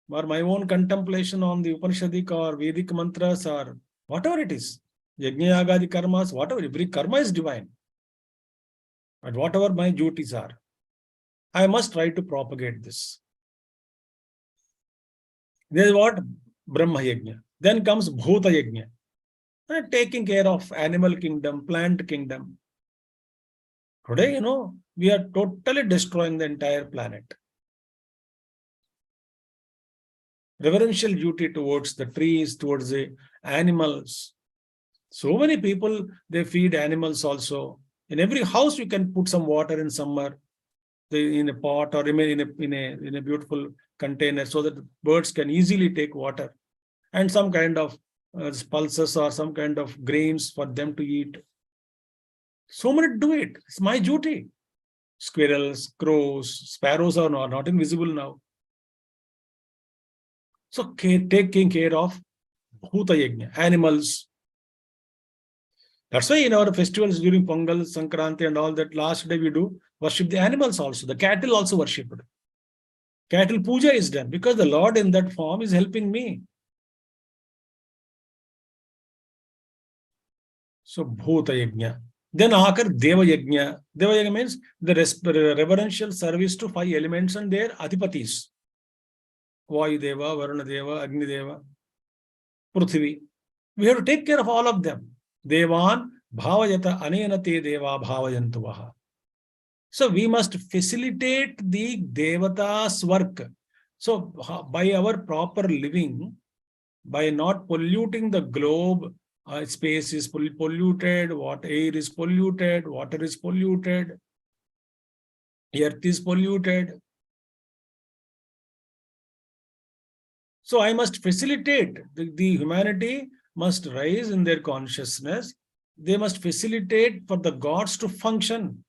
or my own contemplation on the Upanishadic or Vedic mantras or whatever it is. Yajna yagadi karmas, whatever, every karma is divine. But whatever my duties are, I must try to propagate this. This is what Brahma Yajna. Then comes Bhuta Yajna, taking care of animal kingdom, plant kingdom. Today, we are totally destroying the entire planet. Reverential duty towards the trees, towards the animals. So many people, they feed animals also. In every house, you can put some water in summer, in a pot or in a beautiful container, so that birds can easily take water, and some kind of pulses or some kind of grains for them to eat. So many do it. It's my duty. Squirrels, crows, sparrows are not invisible now. So taking care of Bhuta Yajna, animals. That's why in our festivals during Pongal, Sankranti and all that, last day we do worship the animals also. The cattle also worshipped. Cattle puja is done because the Lord in that form is helping me. So Bhuta Yajna. Then Akar Deva Yajna. Deva Yajna means the reverential service to 5 elements and their Adhipatis. Vayu Deva, Varuna Deva, Agni Deva, Prithvi. We have to take care of all of them. Devan bhavayata anena te deva bhavayantuvaha. So we must facilitate the Devata's work. So by our proper living, by not polluting the globe, space is polluted, air is polluted, water is polluted, earth is polluted. So I must facilitate. The humanity must rise in their consciousness. They must facilitate for the gods to function.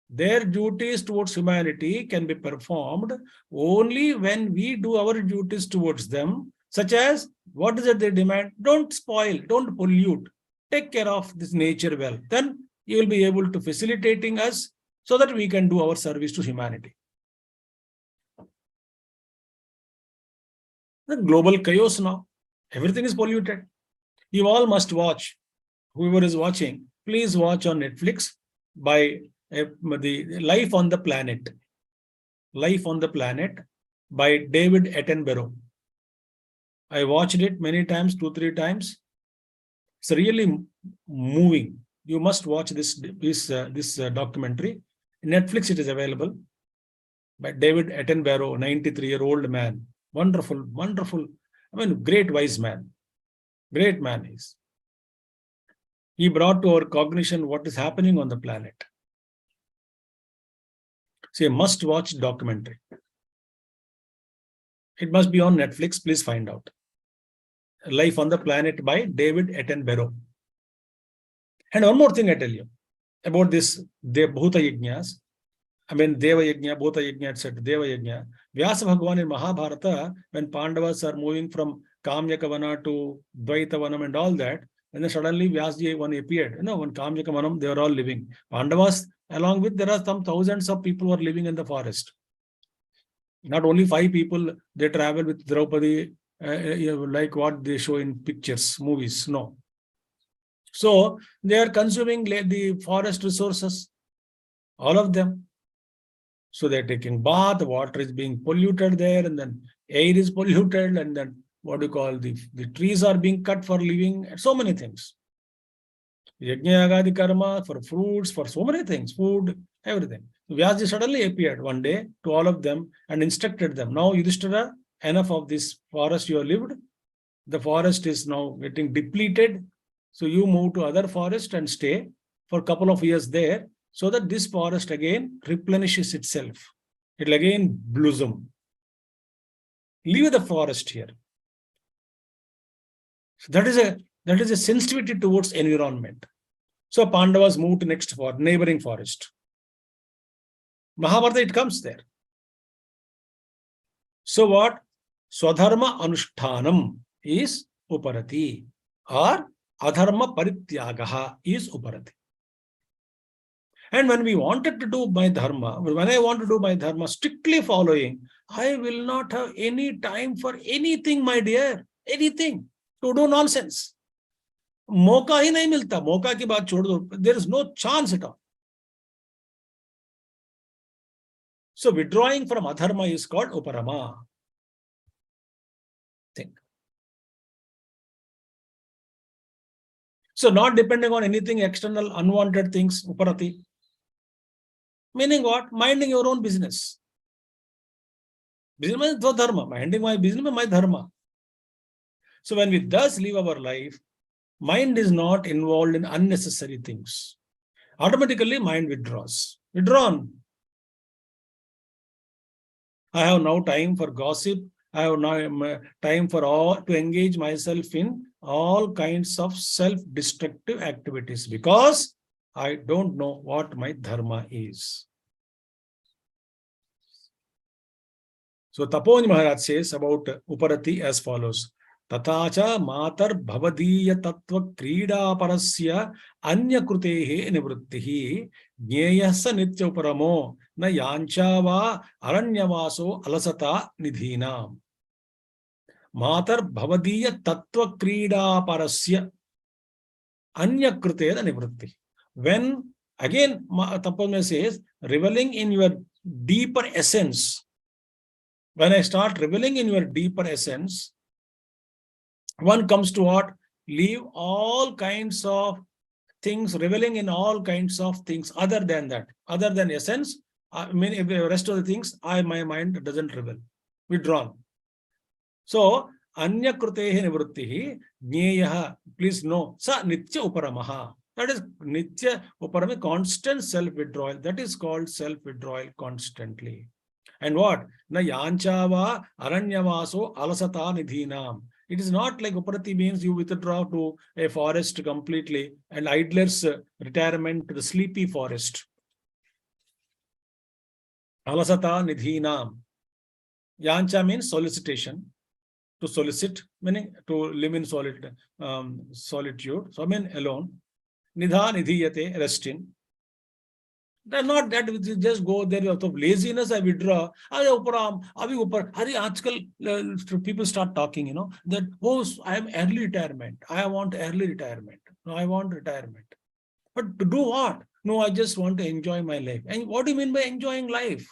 Their duties towards humanity can be performed only when we do our duties towards them, such as, what is it they demand? Don't spoil, don't pollute, take care of this nature well. Then you will be able to facilitating us so that we can do our service to humanity. The global chaos now, everything is polluted. You all must watch. Whoever is watching, please watch on Netflix by the Life on the Planet. Life on the Planet by David Attenborough. I watched it many times, 2-3 times. It's really moving. You must watch this documentary. In Netflix, it is available by David Attenborough, 93-year-old man. Wonderful, wonderful. Great wise man. Great man is. He brought to our cognition what is happening on the planet. See, a must-watch documentary. It must be on Netflix. Please find out. Life on the Planet by David Attenborough. And one more thing I tell you about this, the Bhuta Yajnas. Deva Yajna, Bhuta Yajna, etc. Deva Yajna. Vyasa Bhagavan in Mahabharata, when Pandavas are moving from Kamyakavanam to Dvaitavanam and all that, and then suddenly Vyasji one appeared. When Kamyakavanam, they were all living. Pandavas, along with, there are some thousands of people who are living in the forest. Not only 5 people, they travel with Draupadi, like what they show in pictures, movies. No. So they are consuming the forest resources, all of them. So they're taking bath, water is being polluted there, and then air is polluted, and then the trees are being cut for living, and so many things. Yajna yagadi karma, for fruits, for so many things, food, everything. Vyasji suddenly appeared one day to all of them and instructed them. Now, Yudhishthira, enough of this forest you have lived. The forest is now getting depleted. So you move to other forest and stay for a couple of years there, so that this forest again replenishes itself. It will again blossom. Leave the forest here. So that is a sensitivity towards environment. So Pandavas moved to neighboring forest. Mahabharata, it comes there. So what? Swadharma anushtanam is uparati, or adharma parityagaha is uparati. And when we wanted to do my dharma, when I want to do my dharma strictly following, I will not have any time for anything, my dear, anything, to do nonsense. मौका ही नहीं मिलता, मौका की बात छोड़ दो, there is no chance at all. So withdrawing from adharma is called uparama. Think. So not depending on anything external, unwanted things, uparati. Meaning what? Minding your own business. Business is dharma. Minding my business is my dharma. So when we thus live our life, mind is not involved in unnecessary things. Automatically mind withdraws. Withdrawn. I have now time for gossip. I have now time for all to engage myself in all kinds of self-destructive activities because I don't know what my dharma is. So Taponi Maharaj says about uparati as follows. Tatacha matar bhavadiya tattva krida parasya anya krutehe nivrittihi jneyasa nitya uparamo na yanchava aranyavaso alasata nidhinam. Matar bhavadiya tattva krida parasya anya krutehe nivrittihi. When again Taponi says reveling in your deeper essence, when I start reveling in your deeper essence, one comes to what? Leave all kinds of things, reveling in all kinds of things other than that. Other than essence, I mean, if the rest of the things, my mind doesn't revel. Withdrawn. So, anya krutehe nivrittihi jneyaha. Please know, sa nitya uparamaha. That is nitya uparama, constant self-withdrawal. That is called self-withdrawal constantly. And what? Na yanchava aranyavaso alasata nidhinam. It is not like uparati means you withdraw to a forest completely and idler's retirement to the sleepy forest. Alasata nidhinam. Yancha means solicitation. To solicit, meaning to live in solitude. So I mean alone. Nidha nidhiyate, resting. They're not that you just go there out of laziness. I withdraw. People start talking, that, oh, I am early retirement. I want early retirement. No, I want retirement. But to do what? No, I just want to enjoy my life. And what do you mean by enjoying life?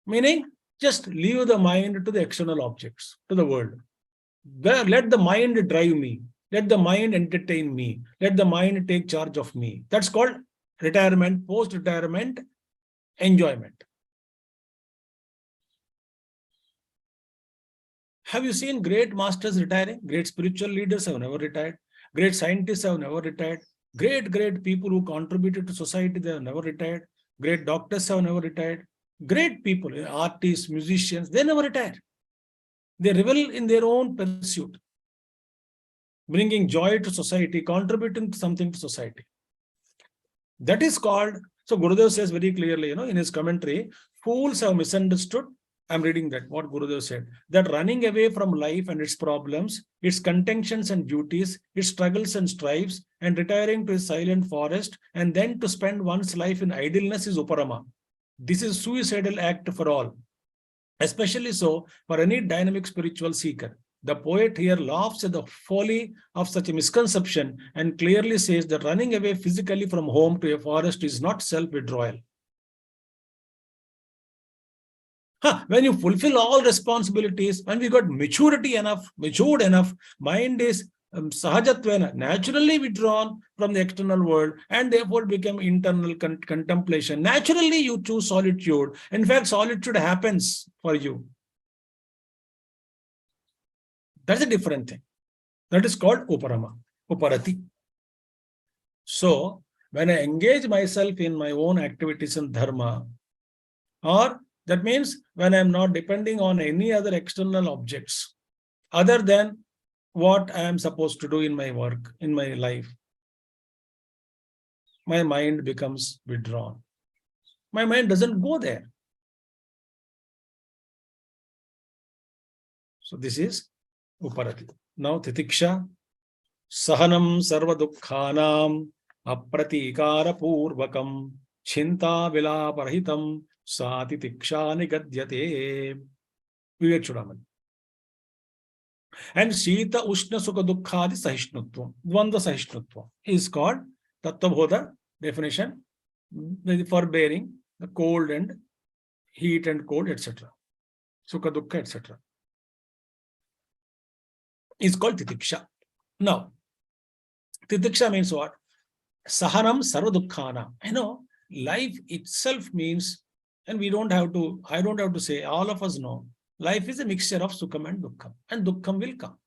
Meaning, just leave the mind to the external objects, to the world. Let the mind drive me. Let the mind entertain me. Let the mind take charge of me. That's called retirement, post-retirement enjoyment. Have you seen great masters retiring? Great spiritual leaders have never retired. Great scientists have never retired. Great people who contributed to society, they have never retired. Great doctors have never retired. Great people, artists, musicians, they never retire. They revel in their own pursuit, bringing joy to society, contributing something to society. That is called, so Gurudev says very clearly, in his commentary, fools have misunderstood. I'm reading that, what Gurudev said, that running away from life and its problems, its contentions and duties, its struggles and strifes, and retiring to a silent forest, and then to spend one's life in idleness is uparama. This is suicidal act for all, especially so for any dynamic spiritual seeker. The poet here laughs at the folly of such a misconception and clearly says that running away physically from home to a forest is not self-withdrawal. When you fulfill all responsibilities, when we got matured enough, mind is sahajattvena, naturally withdrawn from the external world and therefore become internal contemplation. Naturally, you choose solitude. In fact, solitude happens for you. That's a different thing. That is called uparati. So, when I engage myself in my own activities in dharma, or that means when I'm not depending on any other external objects other than what I am supposed to do in my work, in my life, my mind becomes withdrawn. My mind doesn't go there. So this is uparati. Now titikShA. Sahanam sarva dukkhanam apratikara purvakam chinta vilaparahitam sa titikShA nigadyate. vivekachUDAmaNi. And Shita Ushna Sukha Dukkhadi Sahishnutvam, Dvandva Sahishnutvam is called Tattvabodha definition, for bearing the cold and heat and cold, etc. Sukha Dukkha, etc. is called titikShA. Now, titikShA means what? Sahanam sarva dukkhana. Life itself means, and I don't have to say, all of us know, life is a mixture of sukham and dukkham, and dukkham will come.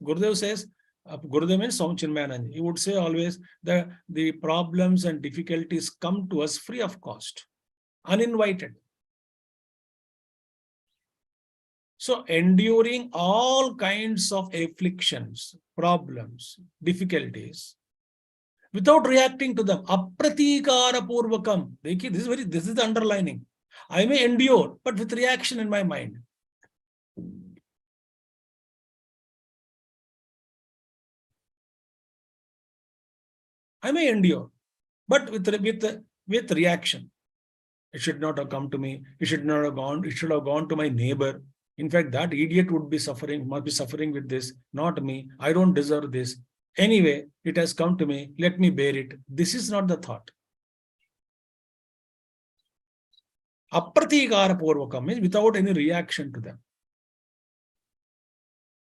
Gurudev says, Gurudev means Swami Chidrupananda. He would say always that the problems and difficulties come to us free of cost, uninvited. So enduring all kinds of afflictions, problems, difficulties, without reacting to them, apratikara purvakam. This is the underlining. I may endure, but with reaction in my mind. I may endure, but with reaction. It should not have come to me. It should not have gone. It should have gone to my neighbor. In fact, that idiot would be suffering, must be suffering with this, not me. I don't deserve this. Anyway, it has come to me. Let me bear it. This is not the thought. Apratikara purvakam means without any reaction to them.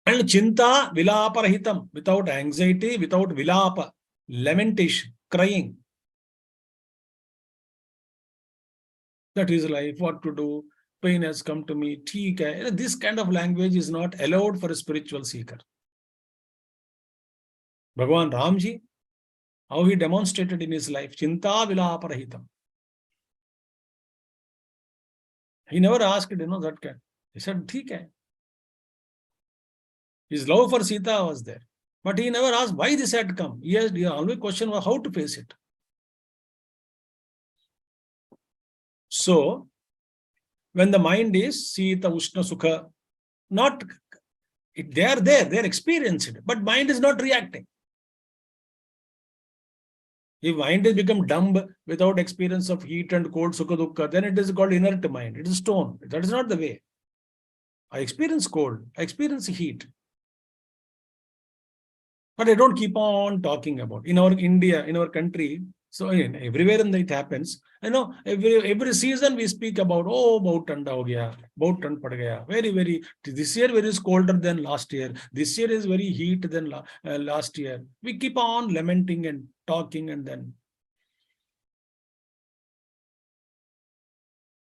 And chinta vilaparahitam, without anxiety, without vilapa, lamentation, crying. That is life, what to do, pain has come to me, this kind of language is not allowed for a spiritual seeker. Bhagavan Ramji, how he demonstrated in his life, chinta vilaparahitam. He never asked, that kind. He said, theek. His love for Sita was there. But he never asked why this had come. He always questioned how to face it. So, when the mind is Sita, Ushna, Sukha, they are there, they are experiencing it, but mind is not reacting. If mind has become dumb without experience of heat and cold, Sukha, Dukkha, then it is called inert mind. It is stone. That is not the way. I experience cold, I experience heat. But I don't keep on talking about. In our India, in our country, so everywhere it happens. Every season we speak about, bahut thanda ho gaya, bahut thand pad gaya. Very, this year very colder than last year. This year is very heat than last year. We keep on lamenting and talking, and then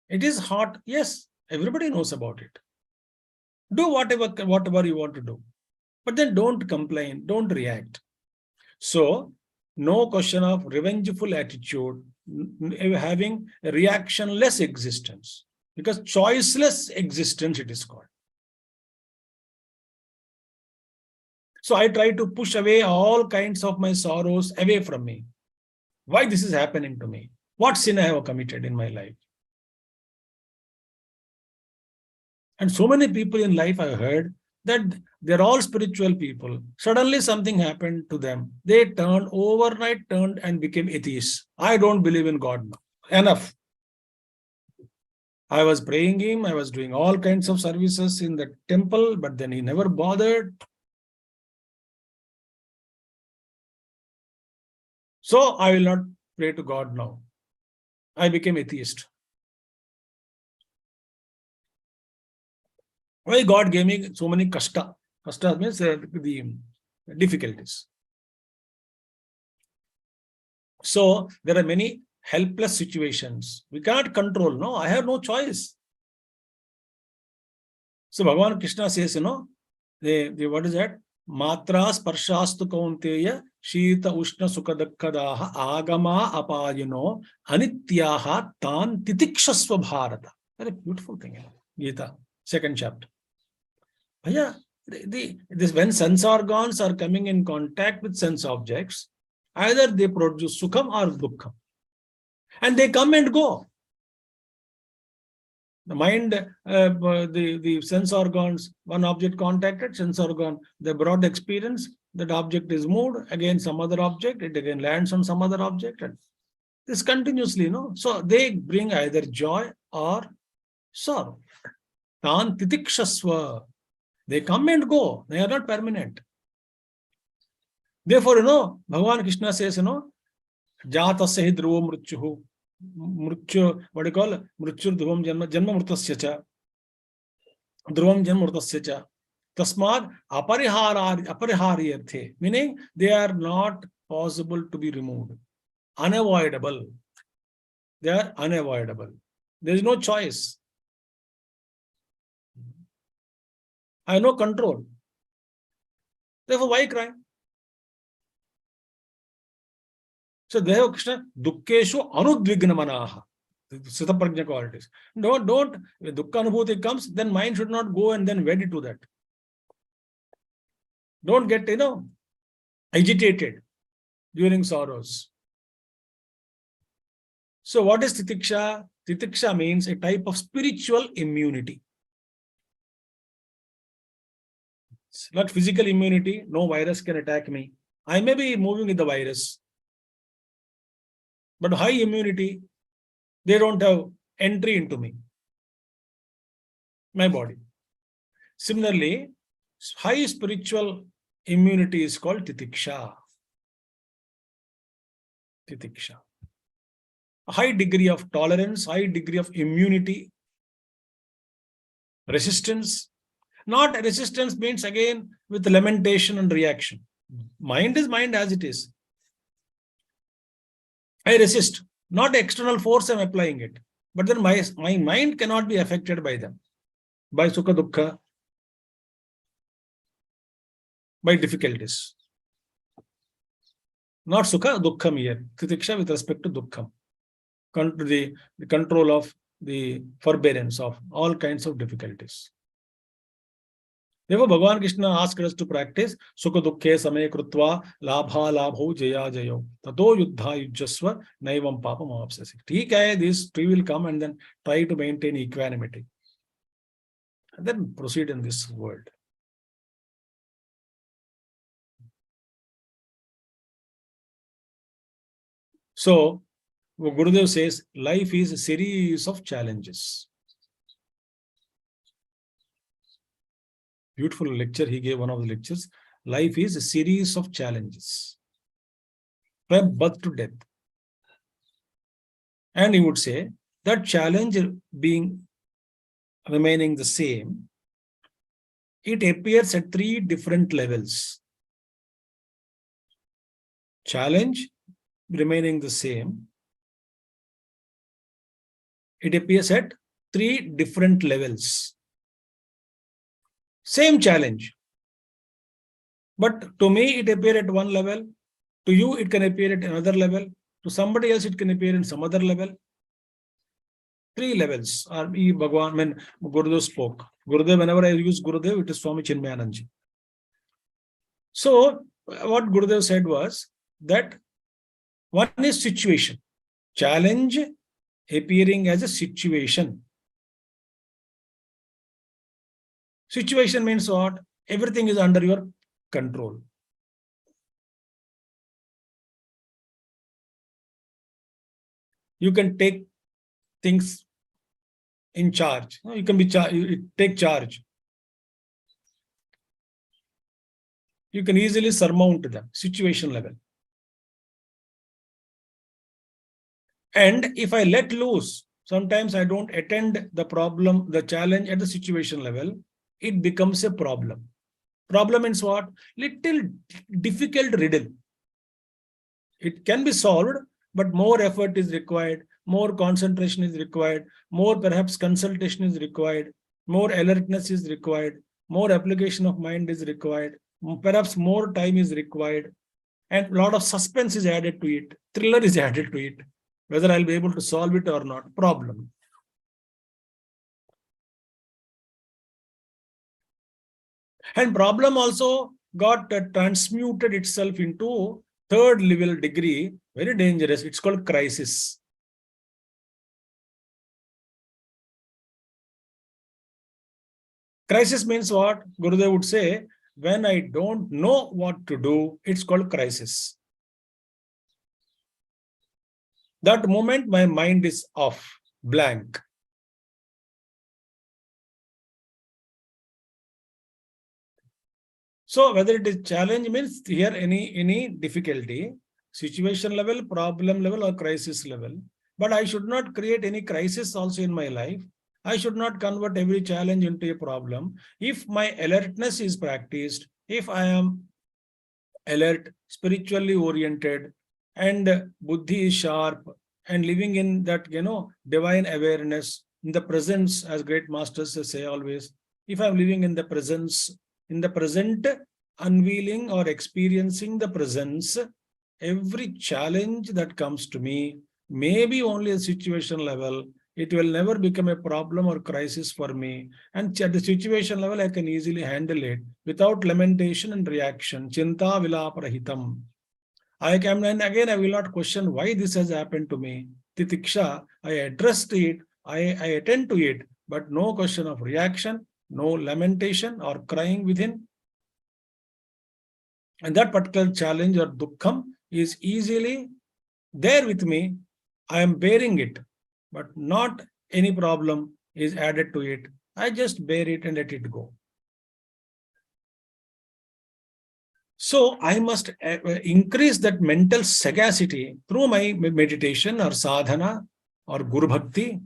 it is hot. Yes, everybody knows about it. Do whatever you want to do. But then don't complain, don't react. So, no question of revengeful attitude, having a reactionless existence. Because choiceless existence it is called. So I try to push away all kinds of my sorrows away from me. Why this is happening to me? What sin I have committed in my life? And so many people in life I heard that they're all spiritual people. Suddenly something happened to them. They overnight turned and became atheists. I don't believe in God now. Enough. I was praying him. I was doing all kinds of services in the temple, but then he never bothered. So I will not pray to God now. I became atheist. Why God gave me so many kashta? Kashta means the difficulties. So there are many helpless situations. We cannot control. No, I have no choice. So Bhagavan Krishna says, what is that? Matra sparshastu kaunteya shita ushna sukha dukkadaha agama apayino anityaha tan titikShA bharata. Very beautiful thing. Gita, 2nd chapter. When sense organs are coming in contact with sense objects, either they produce sukham or dukkham. And they come and go. The mind, the sense organs, one object contacted, sense organ, they brought experience, that object is moved, again some other object, it again lands on some other object, and this continuously, So they bring either joy or sorrow. Tan titikShA. They come and go, they are not permanent. Therefore, Bhagavan Krishna says, Jatasya hi dhruvo mrutyuhu. Mrutyu, what do you call? Mrutyur dhruvam janma mrutasya cha. Dhruvam janma mrutasya cha. Tasmad apariharyarthe. Meaning, they are not possible to be removed. Unavoidable. They are unavoidable. There is no choice. I have no control. Therefore, why cry? So, Deva Krishna, dukkeshu anudvignamanaha. Sthitaprajna qualities. Don't, when dukkha anubhuti comes, then mind should not go and then wed to that. Don't get, agitated during sorrows. So, what is titikShA? titikShA means a type of spiritual immunity. It's not physical immunity, no virus can attack me. I may be moving with the virus. But high immunity, they don't have entry into me, my body. Similarly, high spiritual immunity is called titikShA. titikShA. A high degree of tolerance, high degree of immunity, resistance. Not resistance means again with lamentation and reaction. Mind is mind as it is. I resist, not external force I'm applying it. But then my mind cannot be affected by them. By sukha dukkha, by difficulties. Not sukha, dukkham here. titikShA with respect to dukkham. The control of the forbearance of all kinds of difficulties. Therefore, Bhagavan Krishna asked us to practice sukha dukkhe same krutva labha labho jaya jayo tato yuddha yujjasva naivam papam avapsasi. ठीक है, this tree will come and then try to maintain equanimity. And then proceed in this world. So, Gurudev says, life is a series of challenges. Beautiful lecture he gave, one of the lectures. Life is a series of challenges from birth to death. And he would say that challenge remaining the same, it appears at 3 different levels. Challenge remaining the same, it appears at 3 different levels. Same challenge. But to me, it appears at one level. To you, it can appear at another level. To somebody else, it can appear in some other level. 3 levels are Bhagavan, when Gurudev spoke. Gurudev, whenever I use Gurudev, it is Swami Chinmayananji. So, what Gurudev said was that one is situation. Challenge appearing as a situation. Situation means what? Everything is under your control. You can take things in charge. You can take charge. You can easily surmount them, situation level. And if I let loose, sometimes I don't attend the problem, the challenge at the situation level, it becomes a problem. Problem means what? Little difficult riddle. It can be solved, but more effort is required, more concentration is required, more perhaps consultation is required, more alertness is required, more application of mind is required, perhaps more time is required, and a lot of suspense is added to it, thriller is added to it, whether I'll be able to solve it or not. Problem. And problem also got transmuted itself into 3rd level degree, very dangerous. It's called crisis. Crisis means what? Gurudev would say, when I don't know what to do, it's called crisis. That moment my mind is off, blank. So whether it is challenge means here any difficulty, situation level, problem level or crisis level. But I should not create any crisis also in my life. I should not convert every challenge into a problem. If my alertness is practiced, if I am alert, spiritually oriented, and buddhi is sharp, and living in that, divine awareness, in the presence, as great masters say always, if I'm living in the presence, in the present, unveiling or experiencing the presence, every challenge that comes to me may be only a situation level. It will never become a problem or crisis for me. And at the situation level, I can easily handle it without lamentation and reaction. Chinta vilaparahitam. I can, and again, I will not question why this has happened to me. titikShA, I addressed it, I attend to it, but no question of reaction, no lamentation or crying within. And that particular challenge or dukkham is easily there with me. I am bearing it, but not any problem is added to it. I just bear it and let it go. So I must increase that mental sagacity through my meditation or sadhana or guru bhakti,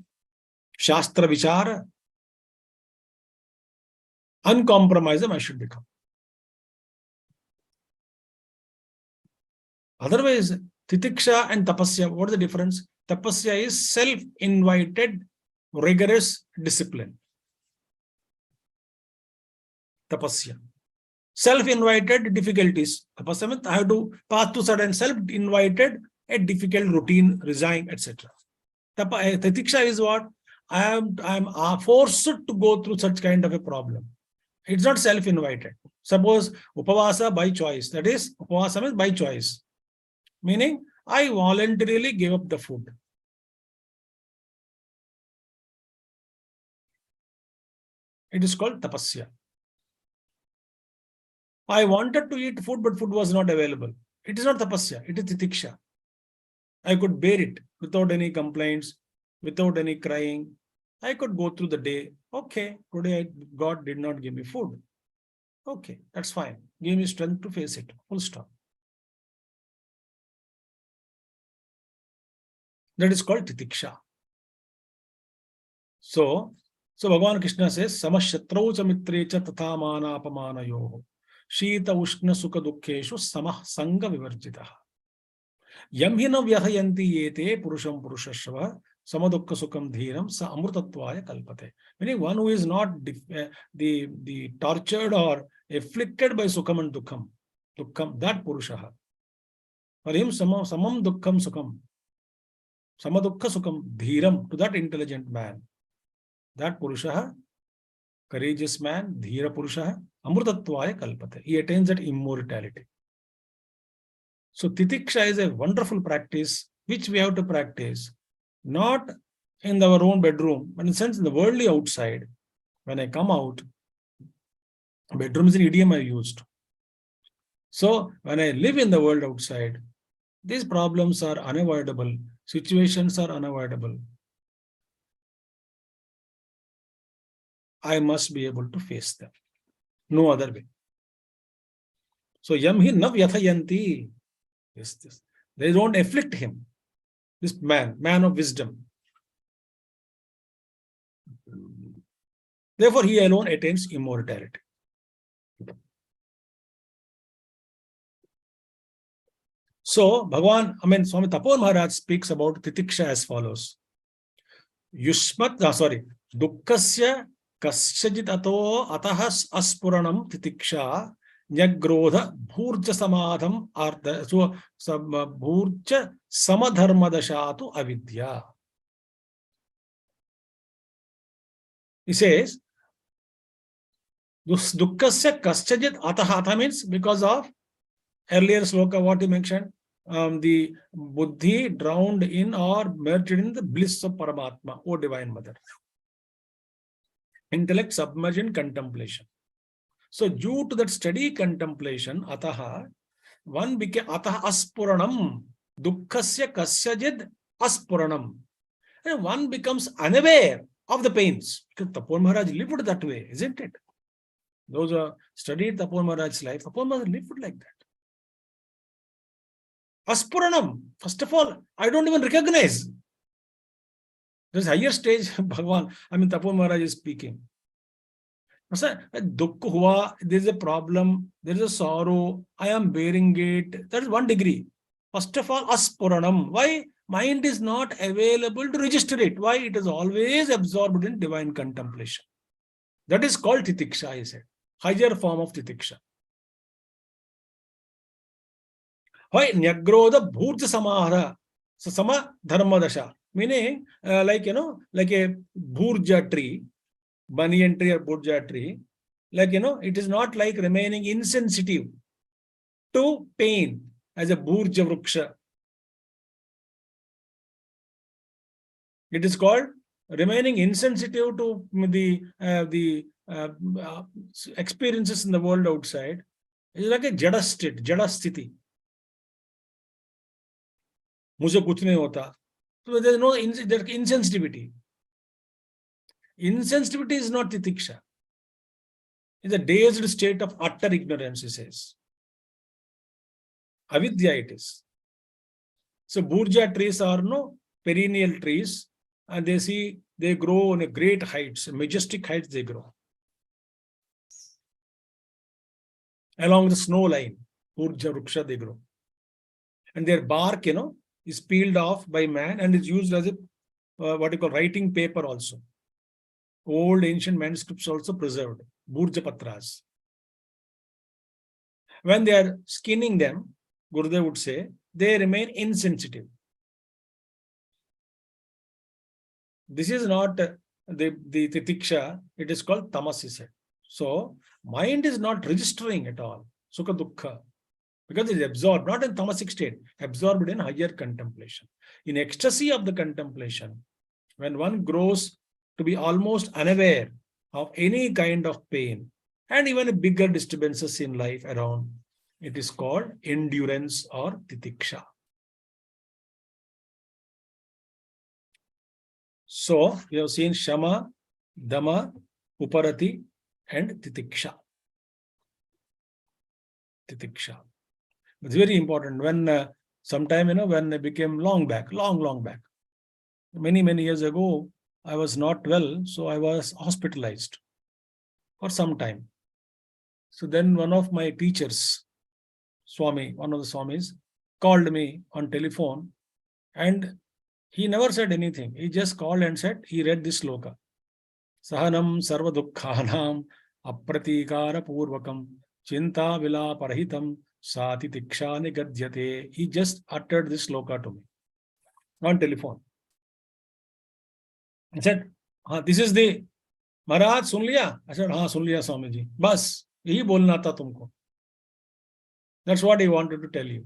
shastra vichara. Uncompromised I should become. Otherwise, titikShA and tapasya, what is the difference? Tapasya is self-invited, rigorous discipline. Tapasya. Self-invited difficulties. Tapasya means I have to pass to certain self-invited, a difficult routine, resign, etc. titikShA is what? I am forced to go through such kind of a problem. It's not self-invited. Suppose upavasa by choice. That is, upavasa means by choice. Meaning, I voluntarily gave up the food. It is called tapasya. I wanted to eat food, but food was not available. It is not tapasya, it is titikShA. I could bear it without any complaints, without any crying. I could go through the day. Okay, today God did not give me food. Okay, that's fine. Give me strength to face it. Full stop. That is called titikShA. So Bhagavan Krishna says, samashatrau cha mitre cha tatha mana apamanayoho. Shita ushna sukha dukkheshu samah sanga vivarjitah. Yam hi na vyahayanti yete purusham purushashva samadukha sukham dhiram sAmutraphalabhOgavirAgasttadanantaram kalpate. Meaning one who is not the tortured or afflicted by sukham and dukkham, that purushaha. For him, samam dukkham sukham. Samadukha sukham dhiram, to that intelligent man. That purushaha, courageous man, dhira purushaha, amrutattvaya kalpate. He attains that immortality. So titikShA is a wonderful practice which we have to practice, not in our own bedroom, but in the sense in the worldly outside. When I come out, bedroom is an idiom I used. So when I live in the world outside, these problems are unavoidable, situations are unavoidable. I must be able to face them. No other way. So yam hi na vyathayanti. Yes. They don't afflict him. This man of wisdom. Therefore, he alone attains immortality. So, Swami Tapo Maharaj speaks about titikShA as follows. Dukkhasya kasyajit ato atahas aspuranam titikShA nyagrodha bhurja samadham artha. So, bhurja samadharmadashatu avidya. He says, Dukkhasya kasyajit ataha means because of earlier sloka, what he mentioned, the buddhi drowned in or merged in the bliss of Paramatma, O Divine Mother. Intellect submerged in contemplation. So due to that steady contemplation, ataha, one became ataha aspuranam, dukkhasya kasyajid aspuranam. And one becomes unaware of the pains. Because Tapon Maharaj lived that way, isn't it? Those who studied Tapon Maharaj's life, Tapon Maharaj lived like that. Aspuranam, first of all, I don't even recognize. There's higher stage, Bhagavan, Tapon Maharaj is speaking. Dukh hua, there is a problem, there is a sorrow, I am bearing it. That is 1 degree. First of all, aspuranam. Why? Mind is not available to register it. Why? It is always absorbed in divine contemplation. That is called titikShA, I said. Higher form of titikShA. Why? Nyagrodha bhurja samahara. So, samadharma dasha. Meaning, like a bhurja tree, banyan tree or bhurja tree. Like, it is not like remaining insensitive to pain as a bhurja vruksha. It is called remaining insensitive to the experiences in the world outside. It is like a jada state, jada sthiti. Mujhe kuch nahi hota. So there is no insensitivity. Insensitivity is not titikShA. It is a dazed state of utter ignorance, he says. Avidya it is. So bhurja trees are perennial trees, and they grow on a great heights, majestic heights they grow. Along the snow line, bhurja vruksha they grow. And their bark, is peeled off by man and is used as a what you call writing paper also. Old ancient manuscripts also preserved, bhurja patras. When they are skinning them, Gurudev would say, they remain insensitive. This is not the titikShA, it is called tamas, he said. So, mind is not registering at all, sukha dukkha, because it is absorbed, not in tamasic state, absorbed in higher contemplation. In ecstasy of the contemplation, when one grows to be almost unaware of any kind of pain and even bigger disturbances in life around, it is called endurance or titikShA. So, we have seen shama, dhamma, uparathi, and titikShA. titikShA. It's very important. When sometime, when I became long back, many years ago, I was not well, so I was hospitalized for some time. So then one of my teachers, Swami, one of the Swamis, called me on telephone, and he never said anything. He just called and said, he read this sloka. Sahanam sarva dukkhanam apratikara purvakam chinta vila parahitam sa titikShA nigadyate. He just uttered this sloka to me on telephone. I said, this is the Maharaj, sun liya? I said, sun liya Swamiji. Bas, yahi bolna tha tumko. That's what he wanted to tell you.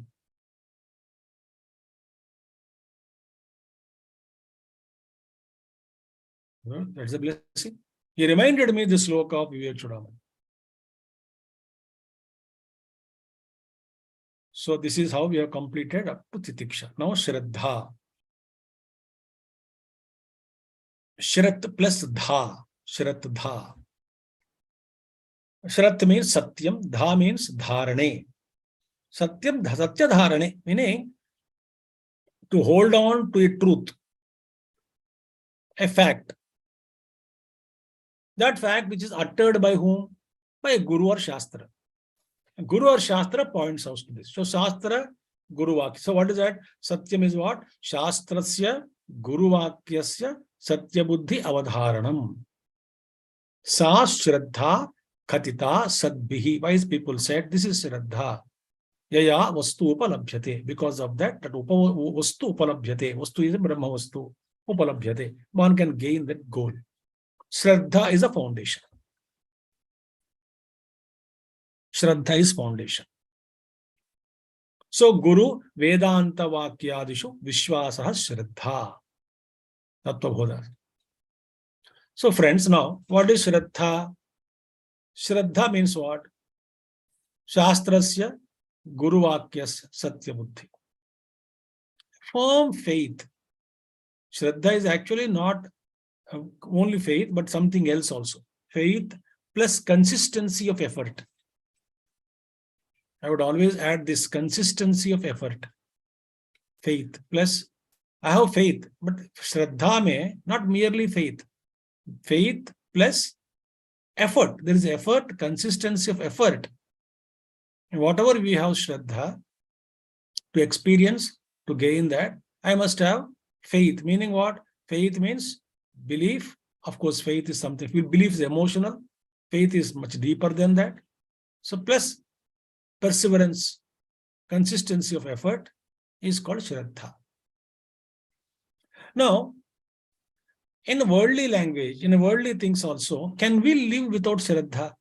That's the blessing. He reminded me this sloka of vivekachUDAmaNi. So this is how we have completed up to titikShA. Now shraddhA. Shraddha plus dha. shraddhA. Shraddha means satyam, dha means dharane. Satyam, satya dharane, meaning to hold on to a truth, a fact. That fact which is uttered by whom? By a Guru or Shastra. Guru or Shastra points out to this. So Shastra, Guru Vakya. So what is that? Satyam is what? Shastrasya, Guru Vakyasya, Satya Buddhi Avadharanam. Sa shraddha khatita sadbihi. Wise people said this is shraddha. Yaya vastu upalabhyate. Because of that, vastu upalabhyate. Vastu is a Brahma vastu. Upalabhyate. One can gain that goal. Shraddha is a foundation. Shraddha is foundation. So Guru Vedanta Vakyadishu Vishwasaha Shraddha. Tattvabodha. So friends, now what is shraddha? Shraddha means what? Shastrasya Guruvakyas Satyabuddhi. Firm faith. Shraddha is actually not only faith, but something else also. Faith plus consistency of effort. I would always add this consistency of effort. Faith plus, I have faith, but shraddha mein not merely faith. Faith plus effort. There is effort, consistency of effort. And whatever we have shraddha to experience, to gain that, I must have faith. Meaning what? Faith means belief. Of course, faith is something. Belief is emotional. Faith is much deeper than that. So plus perseverance, consistency of effort is called shraddha. Now, in worldly language, in worldly things also, can we live without shraddha?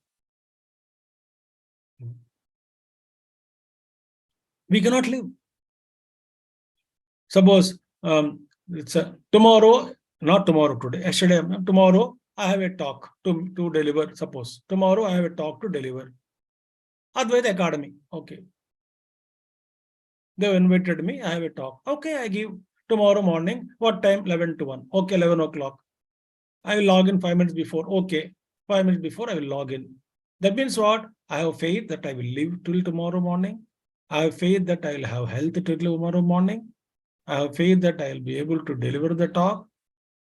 We cannot live. Suppose it's tomorrow, not tomorrow, today, yesterday, tomorrow, I have a talk to deliver. Suppose tomorrow I have a talk to deliver. Advaita Academy. Okay. They invited me. I have a talk. Okay, I give tomorrow morning. What time? 11 to 1. Okay, 11 o'clock. I will log in 5 minutes before. Okay, 5 minutes before I will log in. That means what? I have faith that I will live till tomorrow morning. I have faith that I will have health till tomorrow morning. I have faith that I will be able to deliver the talk.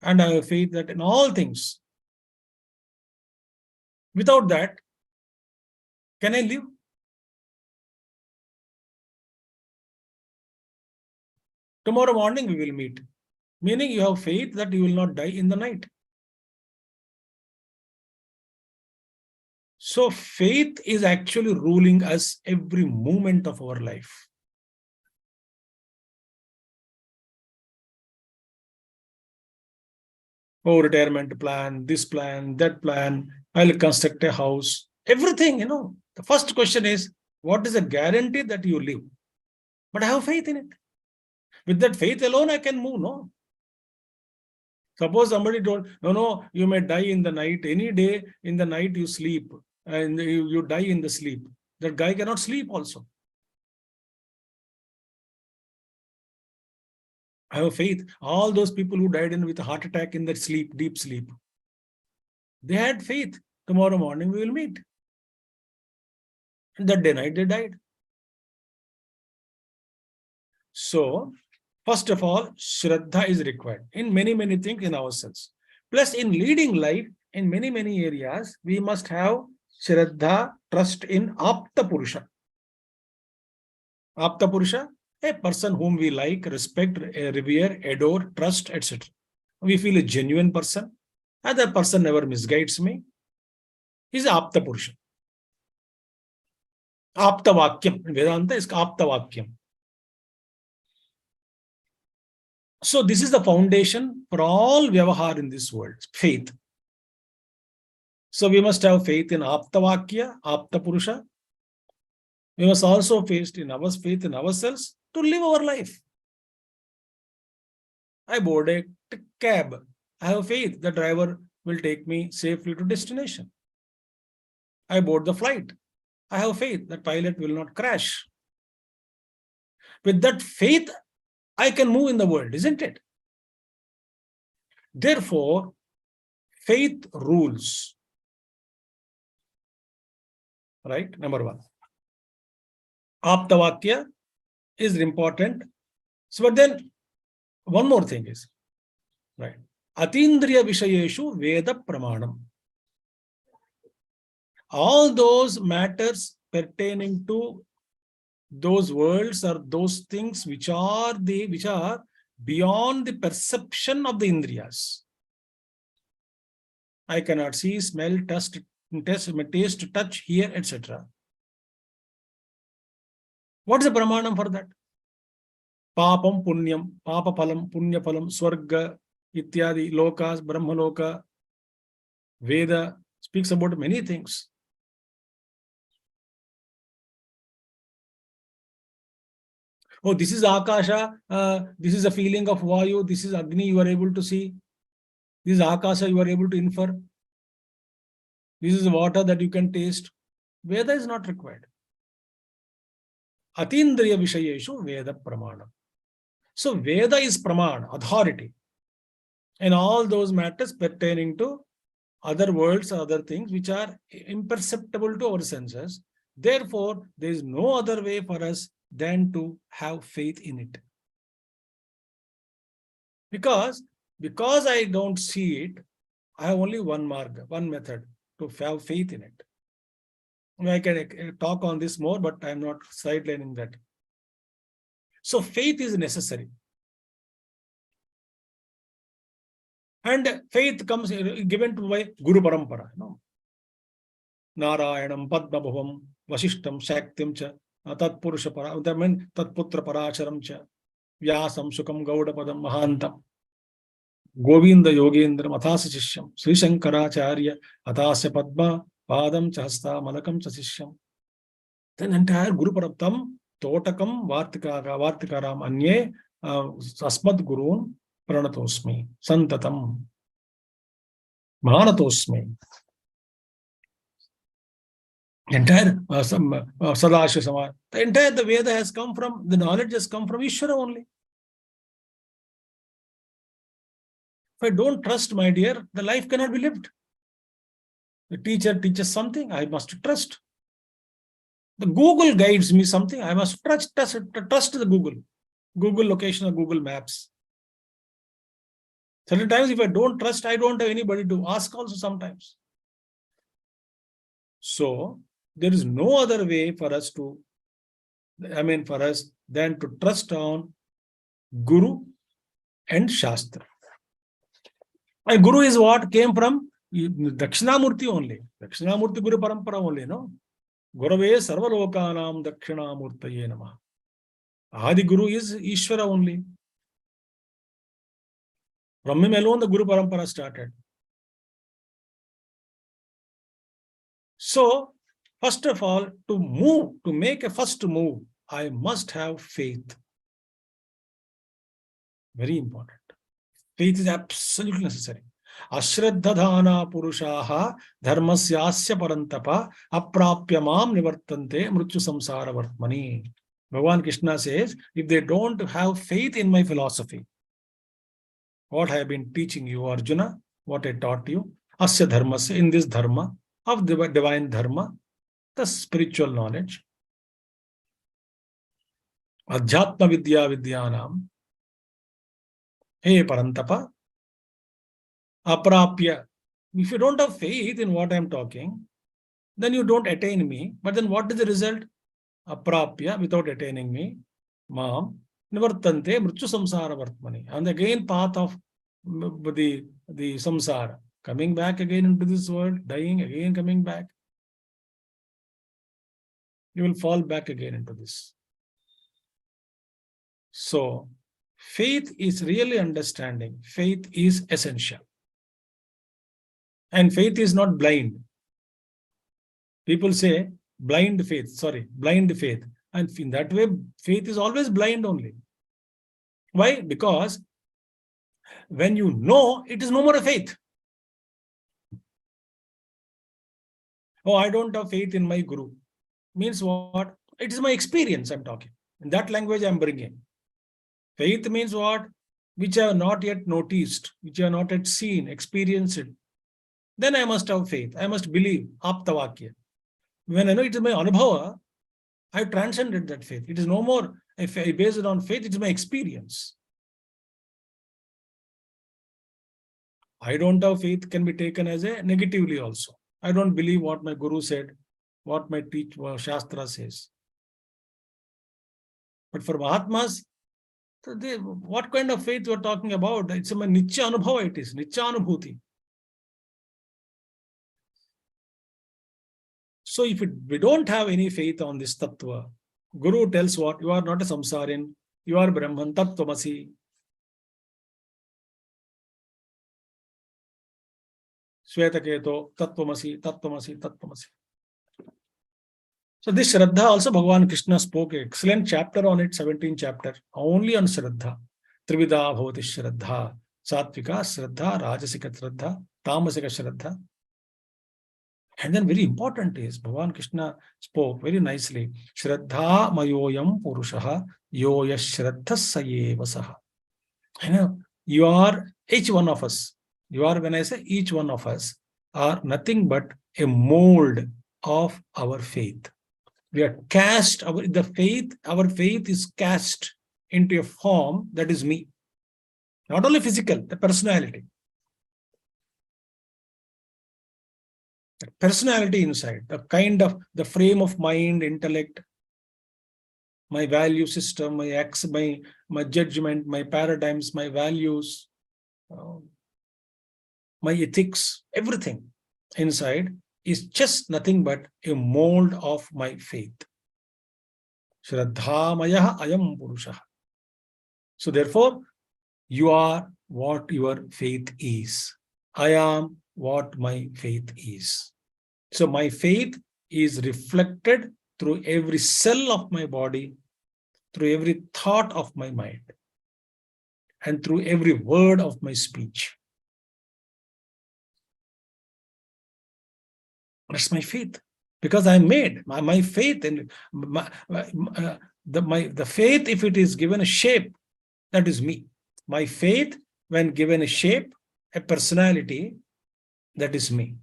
And I have faith that in all things. Without that, can I live? Tomorrow morning we will meet. Meaning you have faith that you will not die in the night. So faith is actually ruling us every moment of our life. Oh, retirement plan, this plan, that plan, I'll construct a house, everything, The first question is, what is the guarantee that you live? But I have faith in it. With that faith alone, I can move, no? Suppose somebody told, no, you may die in the night. Any day in the night you sleep and you die in the sleep. That guy cannot sleep also. I have faith. All those people who died with a heart attack in their sleep, deep sleep, they had faith. Tomorrow morning we will meet. And that day night they died. So, first of all, shraddha is required in many, many things in ourselves. Plus, in leading life, in many, many areas, we must have shraddha, trust in Apta Purusha. Apta Purusha, a person whom we like, respect, revere, adore, trust, etc. We feel a genuine person. And that person never misguides me. He's Apta Purusha. Apta Vakyam. Vedanta is Apta Vakyam. So this is the foundation for all vyavahar in this world, faith. So we must have faith in Apta Vakya, Apta Purusha. We must also faith in ourselves to live our life. I board a cab. I have faith the driver will take me safely to destination. I board the flight. I have faith that pilot will not crash. With that faith, I can move in the world, isn't it? Therefore, faith rules. Right? Number one. Aptavakya is important. So, but then one more thing is, right? Atindriya Vishayeshu Veda Pramanam. All those matters pertaining to those worlds or those things which are beyond the perception of the Indriyas. I cannot see, smell, taste, touch, hear, etc. What is the pramanam for that? Papam, punyam, papa palam, punya palam, swarga, ityadi, lokas, brahmaloka. Veda speaks about many things. Oh, this is Akasha, this is a feeling of Vayu, this is Agni, you are able to see. This is Akasa you are able to infer. This is water that you can taste. Veda is not required. Atindriya Vishayeshu Veda Pramana. So Veda is Pramana, authority. And all those matters pertaining to other worlds, other things which are imperceptible to our senses. Therefore, there is no other way for us than to have faith in it. Because I don't see it, I have only one marga, one method to have faith in it. I can talk on this more, but I am not sidelining that. So faith is necessary. And faith comes given to by Guru Parampara. No? Narayanam, Padmabhavam, Vasishtam, Shaktim cha, Tatpurusha para, Tatputra Paracharam cha, Vyasam, Sukam, Gaudapadam, Mahantam, Govinda Yogendra, Mathasa Shishyam, Sri Shankaracharya, Atasya Padma, Padam Chahasta, Malakam Chasishyam. Then entire Guru Paraptam, Totakam, Vartikaram, Anye, Asmad Gurun, Pranatosmi, Santatam, Mahanatosmi. Entire Sadashiva Samar. The entire the Veda has come from, the knowledge has come from Ishvara only. If I don't trust, my dear, the life cannot be lived. The teacher teaches something, I must trust. The Google guides me something, I must trust the Google. Google location or Google Maps. Certain times, if I don't trust, I don't have anybody to ask also sometimes. So, there is no other way for us than to trust on Guru and Shastra. And Guru is what came from Dakshinamurti only. Dakshinamurti Guru Parampara only, no? Gurave Sarvalokanam Dakshinamurtaye Namah. Adi Guru is Ishvara only. From him alone the Guru Parampara started. So, first of all, to make a first move, I must have faith. Very important. Faith is absolutely necessary. Ashraddha purushaha dharmasyasya parantapa aprapyamam nivartante mrityu samsara vartmani. Bhagavan Krishna says, if they don't have faith in my philosophy, what I have been teaching you, Arjuna, what I taught you, asya dharmasya, in this dharma, of the divine dharma, the spiritual knowledge, Adhyatma Vidya Vidyanam, Hey Parantapa, Aprapya. If you don't have faith in what I am talking, then you don't attain me. But then what is the result? Aprapya, without attaining me, Mam, Nivartante, Mrityu Samsara Vartmani. And again, path of the samsara, coming back again into this world, dying, again coming back. You will fall back again into this. So, faith is really understanding. Faith is essential. And faith is not blind. People say blind faith. And in that way, faith is always blind only. Why? Because when you know, it is no more a faith. Oh, I don't have faith in my Guru. Means what? It is my experience I'm talking. In that language I'm bringing. Faith means what? Which I have not yet noticed, which I have not yet seen, experienced. Then I must have faith. I must believe. Aptavakya. When I know it is my anubhava, I have transcended that faith. It is no more based on faith, it is my experience. I don't have faith can be taken as a negatively also. I don't believe what my Guru said, what my Shastra says. But for Mahatmas, what kind of faith we are talking about? It's a nitya anubhava, it is nitya anubhuti. So if we don't have any faith on this tattva, Guru tells what? You are not a samsarin, you are Brahman, tattvamasi. Shvetaketo, tattvamasi, tattvamasi, tattvamasi. So this shraddha also Bhagavan Krishna spoke an excellent chapter on it, 17th chapter, only on shraddha. Trivida bhavati shraddha, Sattvika shraddha, rajasika shraddha, tamasika shraddha. And then very important is, Bhagavan Krishna spoke very nicely, shraddha mayoyam purushaha, yoya shraddha sayevasaha. You are, each one of us, when I say each one of us, are nothing but a mold of our faith. We are cast, our faith is cast into a form that is me. Not only physical, the personality. The personality inside, the kind of, the frame of mind, intellect, my value system, my judgment, my paradigms, my values, my ethics, everything inside is just nothing but a mold of my faith. Shraddhamayah ayam purushaha. So therefore, you are what your faith is. I am what my faith is. So my faith is reflected through every cell of my body, through every thought of my mind, and through every word of my speech. That's my faith, because I made my faith, and the faith, if it is given a shape, that is me. My faith, when given a shape, a personality, that is me.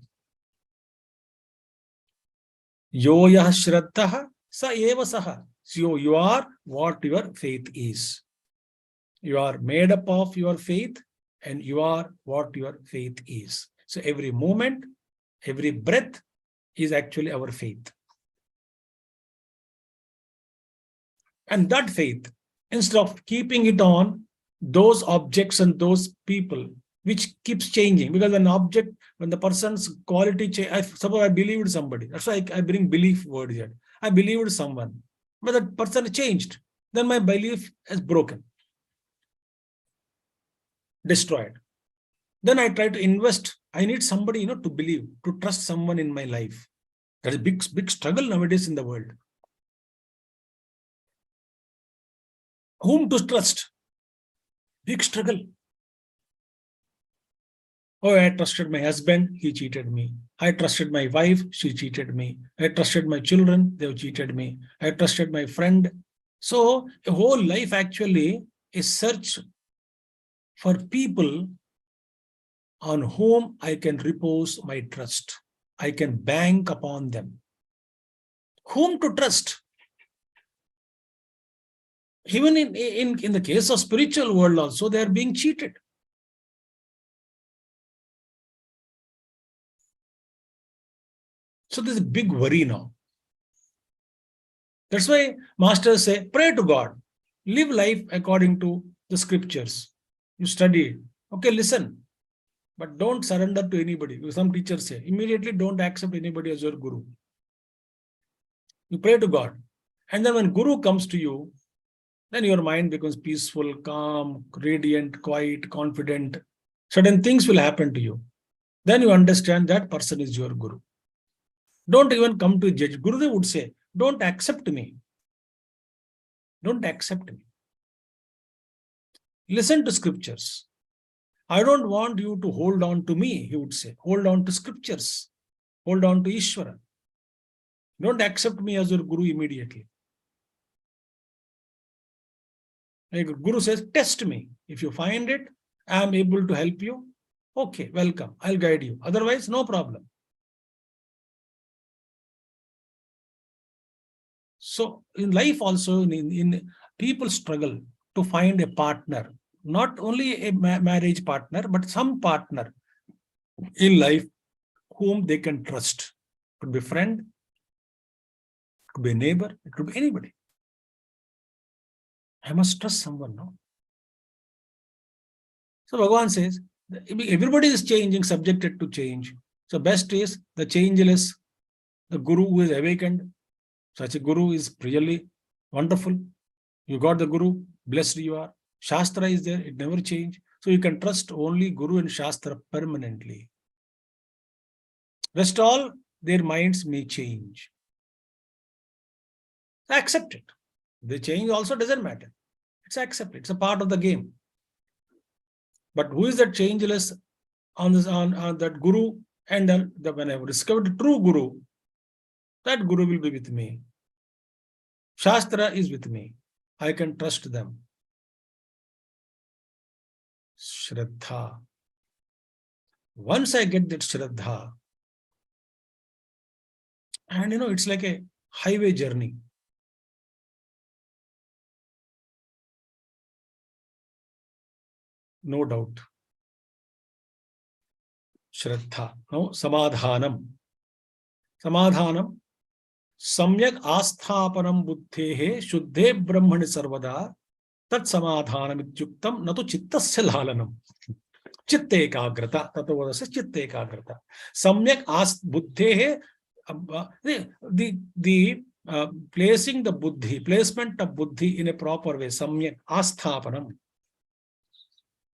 Yoya shraddha sa eva saha. So you are what your faith is. You are made up of your faith, and you are what your faith is. So every moment, every breath is actually our faith. And that faith, instead of keeping it on those objects and those people, which keeps changing, because when the person's quality changes, suppose I believed somebody, that's why I bring belief word here. I believed someone, but that person changed. Then my belief is broken, destroyed. Then I try to invest. I need somebody, to believe, to trust someone in my life. That is a big struggle nowadays in the world. Whom to trust? Big struggle. Oh, I trusted my husband, he cheated me. I trusted my wife, she cheated me. I trusted my children, they have cheated me. I trusted my friend. So a whole life actually is search for people on whom I can repose my trust. I can bank upon them. Whom to trust? Even in the case of spiritual world also, they are being cheated. So there's a big worry now. That's why masters say, pray to God. Live life according to the scriptures. You study. Okay, listen. But don't surrender to anybody. Some teachers say, immediately don't accept anybody as your guru. You pray to God. And then when guru comes to you, then your mind becomes peaceful, calm, radiant, quiet, confident. Certain things will happen to you. Then you understand that person is your guru. Don't even come to judge. Gurudev would say, don't accept me. Don't accept me. Listen to scriptures. I don't want you to hold on to me, he would say. Hold on to scriptures. Hold on to Ishvara. Don't accept me as your guru immediately. Like Guru says, test me. If you find it, I am able to help you. Okay, welcome. I'll guide you. Otherwise, no problem. So in life also, in people struggle to find a partner, not only a marriage partner, but some partner in life whom they can trust. It could be a friend, it could be a neighbor, it could be anybody. I must trust someone now. So Bhagavan says, everybody is changing, subjected to change. So best is the changeless, the guru who is awakened. Such a guru is really wonderful. You got the guru, blessed you are. Shastra is there, it never changes. So you can trust only guru and Shastra permanently. Rest all, their minds may change. Accept it. The change also doesn't matter. It's accepted. It's a part of the game. But who is that changeless on this on that Guru? And then when I discovered the true Guru, that Guru will be with me. Shastra is with me. I can trust them. shraddhA. Once I get that shraddhA, and it's like a highway journey. No doubt. shraddhA. No, samadhanam. Samadhanam. Samyak asthapanam buddhehe shuddhe brahmani sarvada tat samadhanam ityuktam natu chittasya lalanam. Chitte ekagrata. Tato vadasya chitte ekagrata. Samyak buddhehe. The placing the buddhi, placement of buddhi in a proper way. Samyak asthapanam.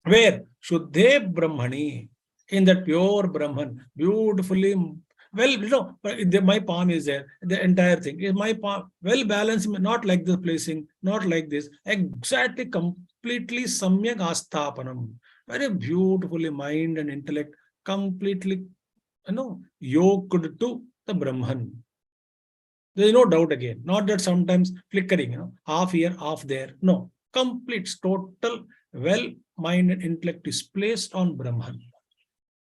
Where? Shuddhe brahmani. In that pure Brahman, beautifully, well, my palm is there, the entire thing is my palm, well balanced, not like this placing, not like this, exactly, completely samyak asthapanam. Very beautifully, mind and intellect completely, yoked to the Brahman. There is no doubt again, not that sometimes flickering, half here, half there. No, complete, total, well, mind and intellect is placed on Brahman.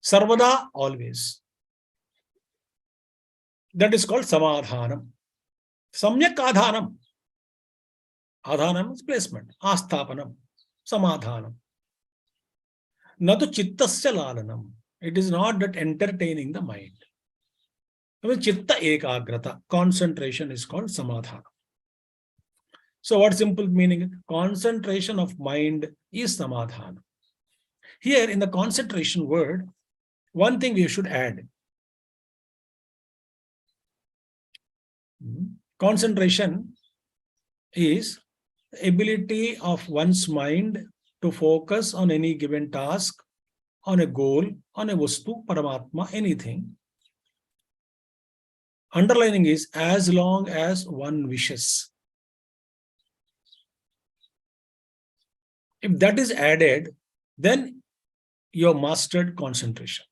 Sarvada, always. That is called samadhanam. Samyak adhanam. Adhanam is placement. Asthapanam. Samadhanam. Natu chittasya lalanam. It is not that entertaining the mind. I mean, chitta ekagrata. Concentration is called samadhana. So what simple meaning? Concentration of mind is samadhana. Here in the concentration word, one thing we should add. Concentration is the ability of one's mind to focus on any given task, on a goal, on a vastu, paramatma, anything. Underlining is as long as one wishes. If that is added, then you have mastered concentration.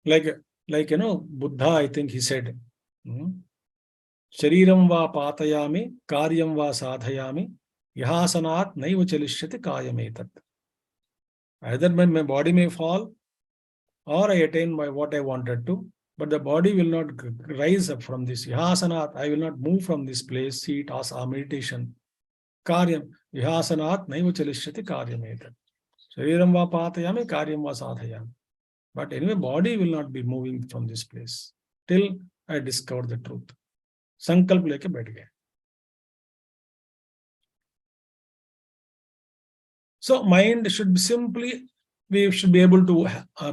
Like Buddha, I think he said, Shariram va patayami, karyam va sadhayami, ihasanat naiva chalishyati kayametat. Either my body may fall, or I attain what I wanted to, but the body will not rise up from this. Ihasanat, I will not move from this place, seat, asa, meditation. Karyam, ihasanat naiva chalishyati karyametat. Shariram va patayami, karyam va sadhayami. But anyway, body will not be moving from this place till I discover the truth. Sankalp leke baith gaya. So mind should be we should be able to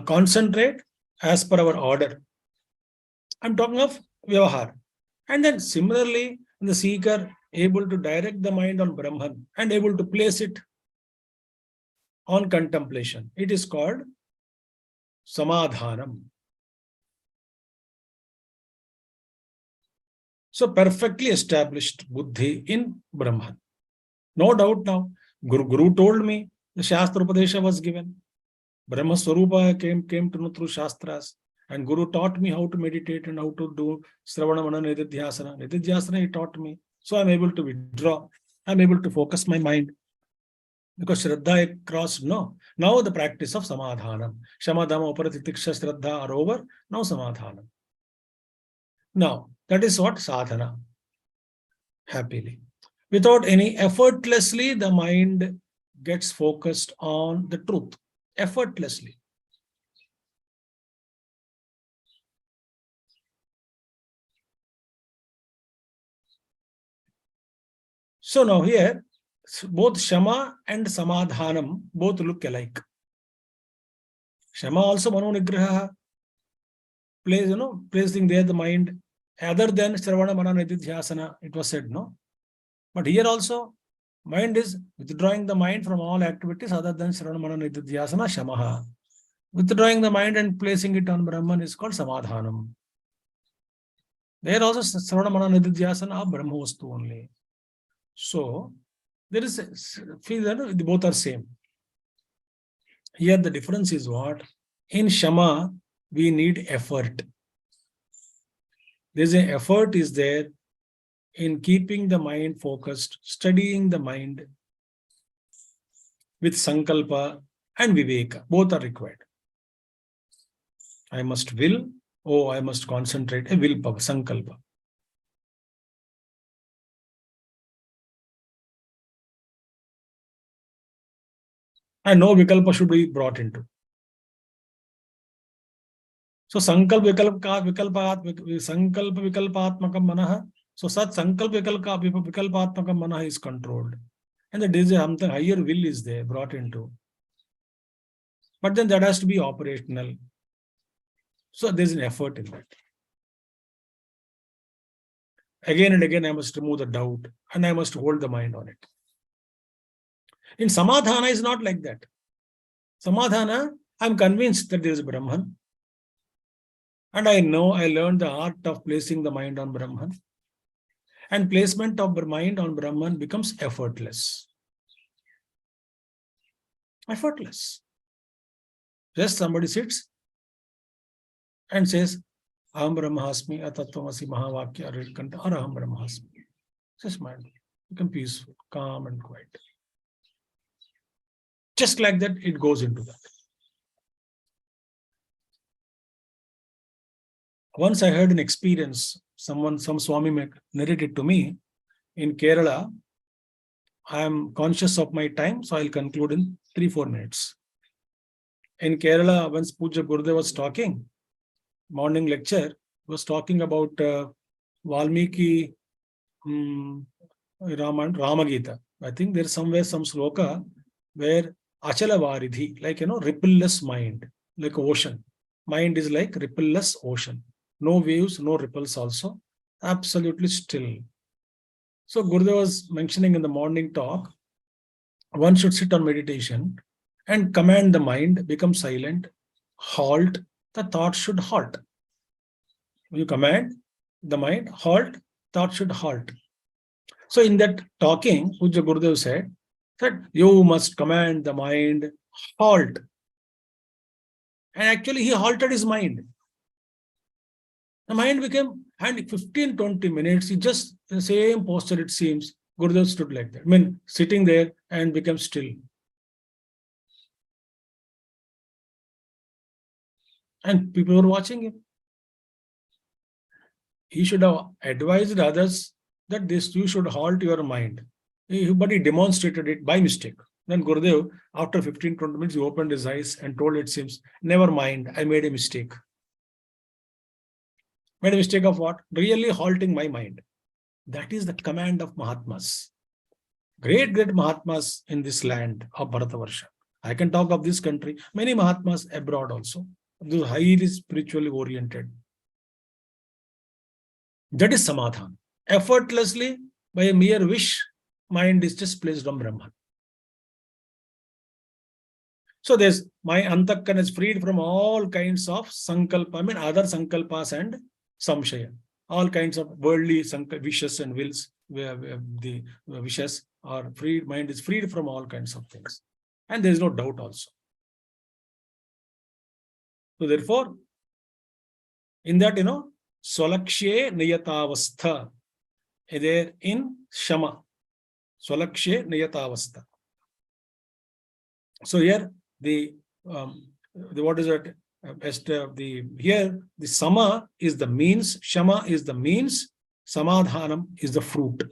concentrate as per our order. I'm talking of vyavahar. And then similarly, the seeker able to direct the mind on Brahman and able to place it on contemplation. It is called samadhanam. So perfectly established buddhi in Brahman. No doubt now. Guru told me the Shastra Upadesha was given. Brahma Swarupa came to know through Shastras. And Guru taught me how to meditate and how to do Shravana Manana Nididhyasana. Nididhyasana he taught me. So I'm able to withdraw. I'm able to focus my mind. Because shraddhA crossed, no. Now the practice of samadhanam. Shama, dhamma, uparathi, titikShA, shraddhA are over. Now samadhanam. Now, that is what sadhana. Happily. Without any, effortlessly, the mind gets focused on the truth. Effortlessly. So now here, both shama and samadhanam both look alike. Shama also mano nigraha, placing there the mind other than Shravana Manana Nididhyasana, it was said, no? But here also, mind is withdrawing the mind from all activities other than Shravana Manana Nididhyasana, shamaha. Withdrawing the mind and placing it on Brahman is called samadhanam. There also Shravana Manana Nididhyasana are Brahma vastu only. So, there is feel that both are same. Here the difference is what? In shama, we need effort. There's an effort is there in keeping the mind focused, studying the mind with sankalpa and viveka. Both are required. I must will, I must concentrate, a willpower, sankalpa. And no vikalpa should be brought into. So sankalpa vikalpatmakam manaha. So such sankalpa vikalpatmakam manaha is controlled. And there is something higher will is there brought into. But then that has to be operational. So there's an effort in that. Again and again I must remove the doubt and I must hold the mind on it. In samadhana is not like that. Samadhana, I'm convinced that there is Brahman. And I know I learned the art of placing the mind on Brahman. And placement of mind on Brahman becomes effortless. Effortless. Just somebody sits and says, Aham Brahmasmi, Atatvamasi Mahavakya Arirkanta, Araham Brahmasmi. Just mind. Become peaceful, calm and quiet. Just like that, it goes into that. Once I heard an experience, some Swami narrated to me in Kerala. I am conscious of my time, so I'll conclude in 3-4 minutes. In Kerala, once Puja Gurudev was talking, morning lecture, was talking about Valmiki Ramagita. I think there's somewhere some sloka where Achala Varidhi, like, rippleless mind, like ocean. Mind is like rippleless ocean. No waves, no ripples also. Absolutely still. So Gurudev was mentioning in the morning talk, one should sit on meditation and command the mind, become silent, halt, the thoughts should halt. When you command the mind, halt, thought should halt. So in that talking, Puja Gurudev said that you must command the mind, halt. And actually he halted his mind. The mind became, and 15-20 minutes, he just the same posture it seems. Gurudev stood like that. I mean, sitting there and became still. And people were watching him. He should have advised others that you should halt your mind. But he demonstrated it by mistake. Then Gurudev, after 15-20 minutes, he opened his eyes and told, it seems, never mind, I made a mistake. Made a mistake of what? Really halting my mind. That is the command of Mahatmas. Great Mahatmas in this land of Bharatavarsha. I can talk of this country. Many Mahatmas abroad also. Those highly spiritually oriented. That is samadhana. Effortlessly, by a mere wish, mind is just placed on Brahman. So there's my antakkana is freed from all kinds of sankalpa, other sankalpas and samshaya. All kinds of worldly wishes and wills, where the wishes are freed, mind is freed from all kinds of things. And there is no doubt also. So therefore, in that, swalakshe niyatavastha, there in shama, swalakshe niyatavastha. So here the what is it? Here the sama is the means, shama is the means, samadhanam is the fruit.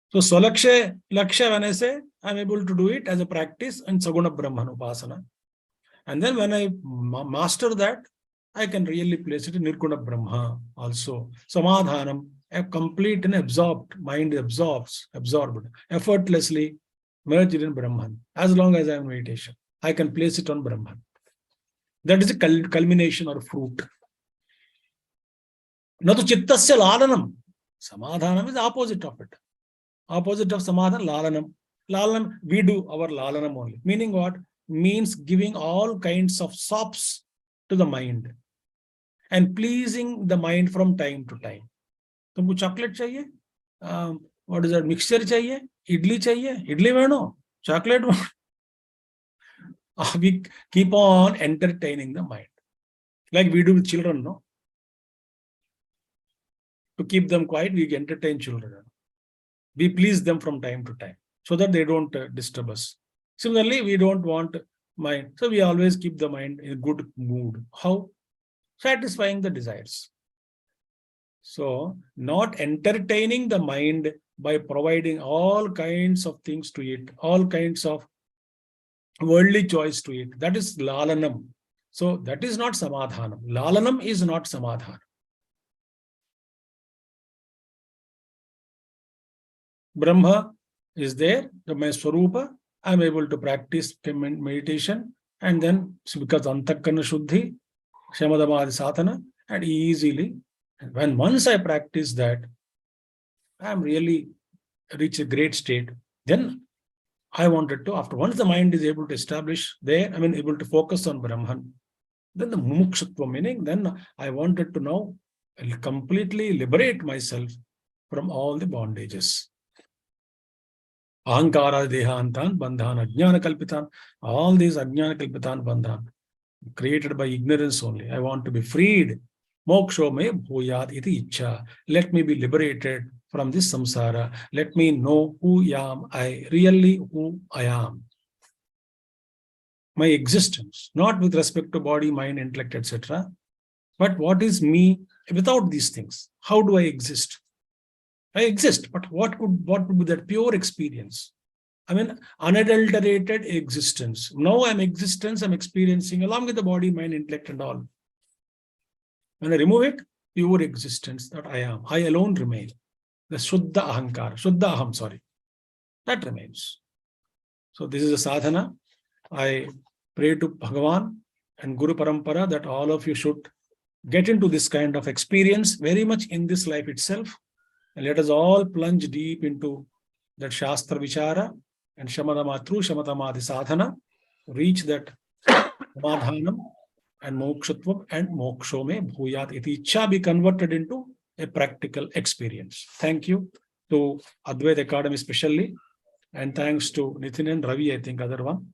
So swalakshe laksha, when I say, I'm able to do it as a practice in saguna brahman upasana. And then when I master that, I can really place it in nirguna brahma also. Samadhanam, a complete and absorbed, mind absorbed, effortlessly merged in Brahman. As long as I am in meditation, I can place it on Brahman. That is a culmination or fruit. Natu chittasya lalanam. Samadhanam is the opposite of it. Opposite of samadhana, lalanam. Lalanam, we do our lalanam only. Meaning what? Means giving all kinds of sops to the mind and pleasing the mind from time to time. तुमको chocolate चाहिए, what is that, mixture चाहिए, इडली चाहिए, idli वेणो, chocolate. We keep on entertaining the mind, like we do with children, no? To keep them quiet, we entertain children. We please them from time to time so that they don't disturb us. Similarly, we don't want mind, so we always keep the mind in a good mood. How? Satisfying the desires. So, not entertaining the mind by providing all kinds of things to it, all kinds of worldly choice to it. That is lalanam. So, that is not samadhanam. Lalanam is not samadhana. Brahma is there, my swarupa. I am able to practice meditation, and then because antakarana shuddhi, shamAdiShaTkasampattiH, and easily. And when once I practice that, I am really reach a great state. Then I wanted to, after once the mind is able to establish there, I mean able to focus on Brahman, then the mumukShutvamiti, meaning then I wanted to now completely liberate myself from all the bondages. Ahankara dehantan bandhan ajnana kalpitan, all these ajnana kalpitan bandhan created by ignorance only. I want to be freed. Moksho me bhuyat iti ichha. Let me be liberated from this samsara. Let me know who am I, really who I am. My existence, not with respect to body, mind, intellect, etc. But what is me without these things? How do I exist? I exist, but what would be that pure experience? I mean, unadulterated existence. Now I'm experiencing along with the body, mind, intellect, and all. When I remove it, pure existence that I am. I alone remain. The shraddhA ahankara, shraddhA aham, sorry. That remains. So this is a sadhana. I pray to Bhagavan and Guru Parampara that all of you should get into this kind of experience very much in this life itself. And let us all plunge deep into that Shastra Vichara and Shamadama through Shamadhamadhi reach that samadhanam and mumukshutvam and moksho me bhuyat iti ichha be converted into a practical experience. Thank you to Advaita Academy especially, and thanks to Nitin and Ravi, I think other one.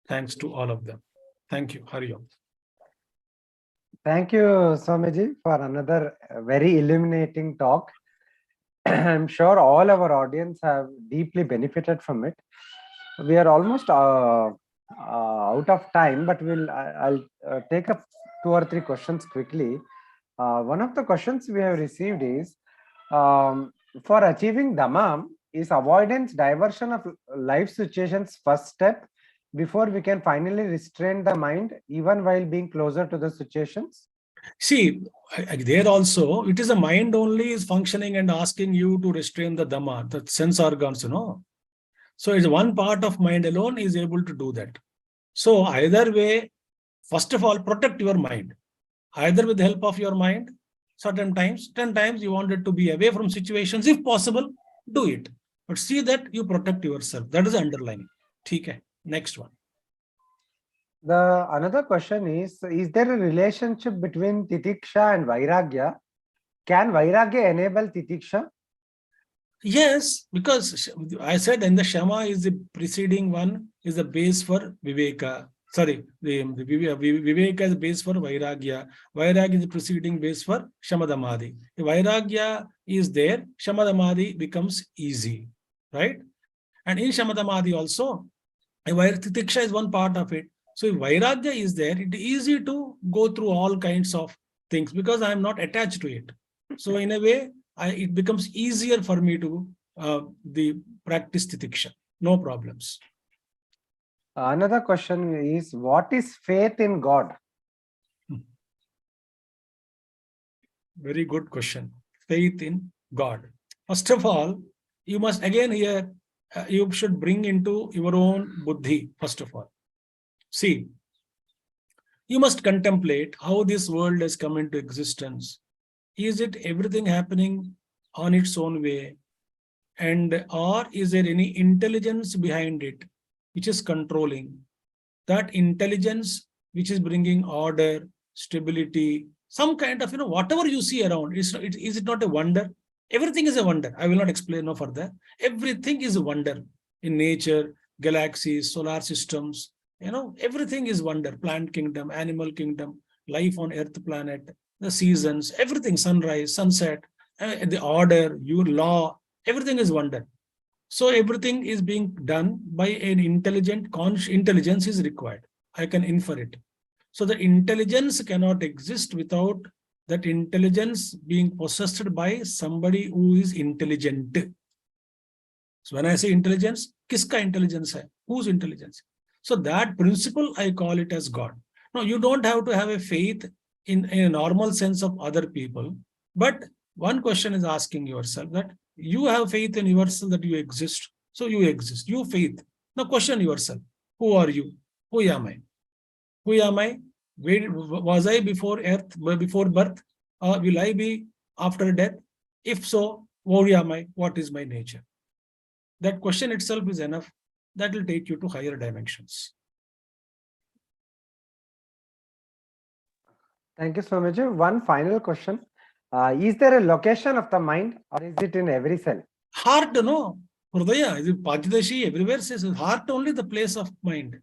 Thanks to all of them. Thank you. Hari Om.
Thank you, Swamiji, for another very illuminating talk. I'm sure all our audience have deeply benefited from it. We are almost out of time, but I'll take up 2 or 3 questions quickly. One of the questions we have received is, for achieving dhamma, is avoidance, diversion of life situations first step before we can finally restrain the mind even while being closer to the situations?
See, there also, it is the mind only is functioning and asking you to restrain the dhamma, the sense organs, you know. So it's one part of mind alone is able to do that. So either way, first of all, protect your mind. Either with the help of your mind, certain times, 10 times you wanted to be away from situations, if possible, do it. But see that you protect yourself. That is the underlying. Okay. Next one.
Another question is there a relationship between titikShA and vairagya? Can vairagya enable titikShA?
Yes, because I said in the shama is the preceding one, is the base for viveka. Sorry, the viveka is the base for vairagya. Vairagya is the preceding base for shamAdhAmadhi. The vairagya is there, shamAdhAmadhi becomes easy, right? And in shamAdhAmadhi also, titikShA is one part of it. So if vairagya is there, it is easy to go through all kinds of things because I am not attached to it. So in a way, it becomes easier for me to practice titikShA. No problems.
Another question is, what is faith in God?
Very good question. Faith in God. First of all, you must again here, you should bring into your own buddhi, first of all. See, you must contemplate how this world has come into existence. Is it everything happening on its own way? And or is there any intelligence behind it which is controlling? That intelligence which is bringing order, stability, some kind of, whatever you see around, is it not a wonder? Everything is a wonder. I will not explain no further. Everything is a wonder in nature, galaxies, solar systems. Everything is wonder. Plant kingdom, animal kingdom, life on Earth planet, the seasons, everything, sunrise, sunset, the order, your law, everything is wonder. So everything is being done by an intelligent, conscious intelligence is required. I can infer it. So the intelligence cannot exist without that intelligence being possessed by somebody who is intelligent. So when I say intelligence, kiska intelligence hai? Whose intelligence? So that principle, I call it as God. Now, you don't have to have a faith in a normal sense of other people, but one question is asking yourself that you have faith in yourself that you exist. So you exist, you faith. Now question yourself, who are you? Who am I? Who am I? Where was I before earth, before birth? Or will I be after death? If so, who am I? What is my nature? That question itself is enough. That will take you to higher dimensions.
Thank you, Swamiji. One final question. Is there a location of the mind, or is it in every cell?
Heart, no. Hridaya, Pajdashi everywhere says heart only the place of mind.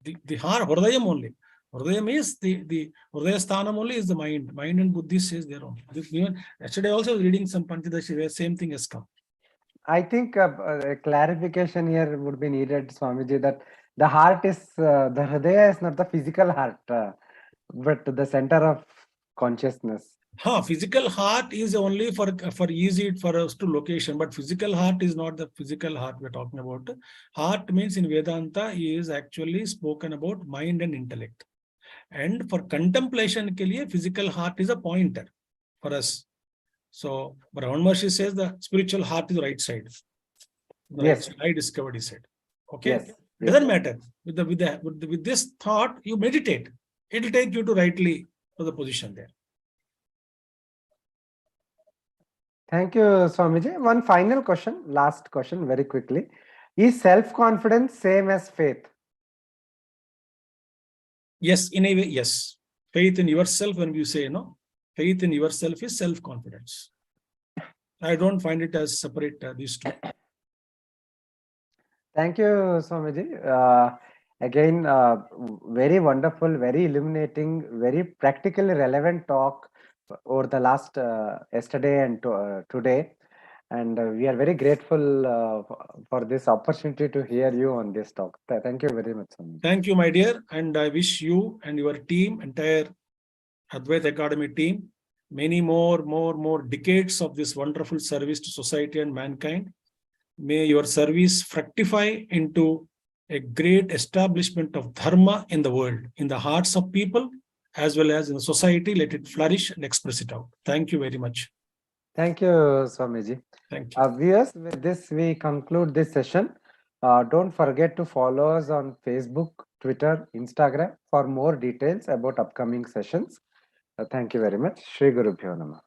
The heart, Hridayam only. Hridayam is the Hridaya Sthanam only is the mind. Mind and Buddhi says there only. Even yesterday also was reading some Panchadashi where same thing has come.
I think a clarification here would be needed, Swamiji, that the heart is, the Hridaya is not the physical heart, but the center of consciousness.
Physical heart is only for easy for us to location, but physical heart is not the physical heart we're talking about. Heart means in Vedanta is actually spoken about mind and intellect. And for contemplation, physical heart is a pointer for us. So, but Raman Maharshi says the spiritual heart is the right side. The
Yes.
right side, I discovered, he said. Okay,
Yes.
it doesn't matter. With this thought, you meditate. It will take you to rightly to the position there.
Thank you, Swamiji. One final question, last question, very quickly. Is self-confidence same as faith?
Yes, in a way, yes. Faith in yourself, when you say, faith in yourself is self-confidence. I don't find it as separate, these two.
Thank you, Swamiji. Again, very wonderful, very illuminating, very practically relevant talk over the last yesterday and today. And we are very grateful for this opportunity to hear you on this talk. Thank you very much, Swamiji.
Thank you, my dear. And I wish you and your team, entire Advaita Academy team, many more decades of this wonderful service to society and mankind. May your service fructify into a great establishment of dharma in the world, in the hearts of people, as well as in the society. Let it flourish and express it out. Thank you very much.
Thank you, Swamiji.
Thank you.
Viewers, with this, we conclude this session. Don't forget to follow us on Facebook, Twitter, Instagram for more details about upcoming sessions. Thank you very much. Shri Guru Bhyo Namah.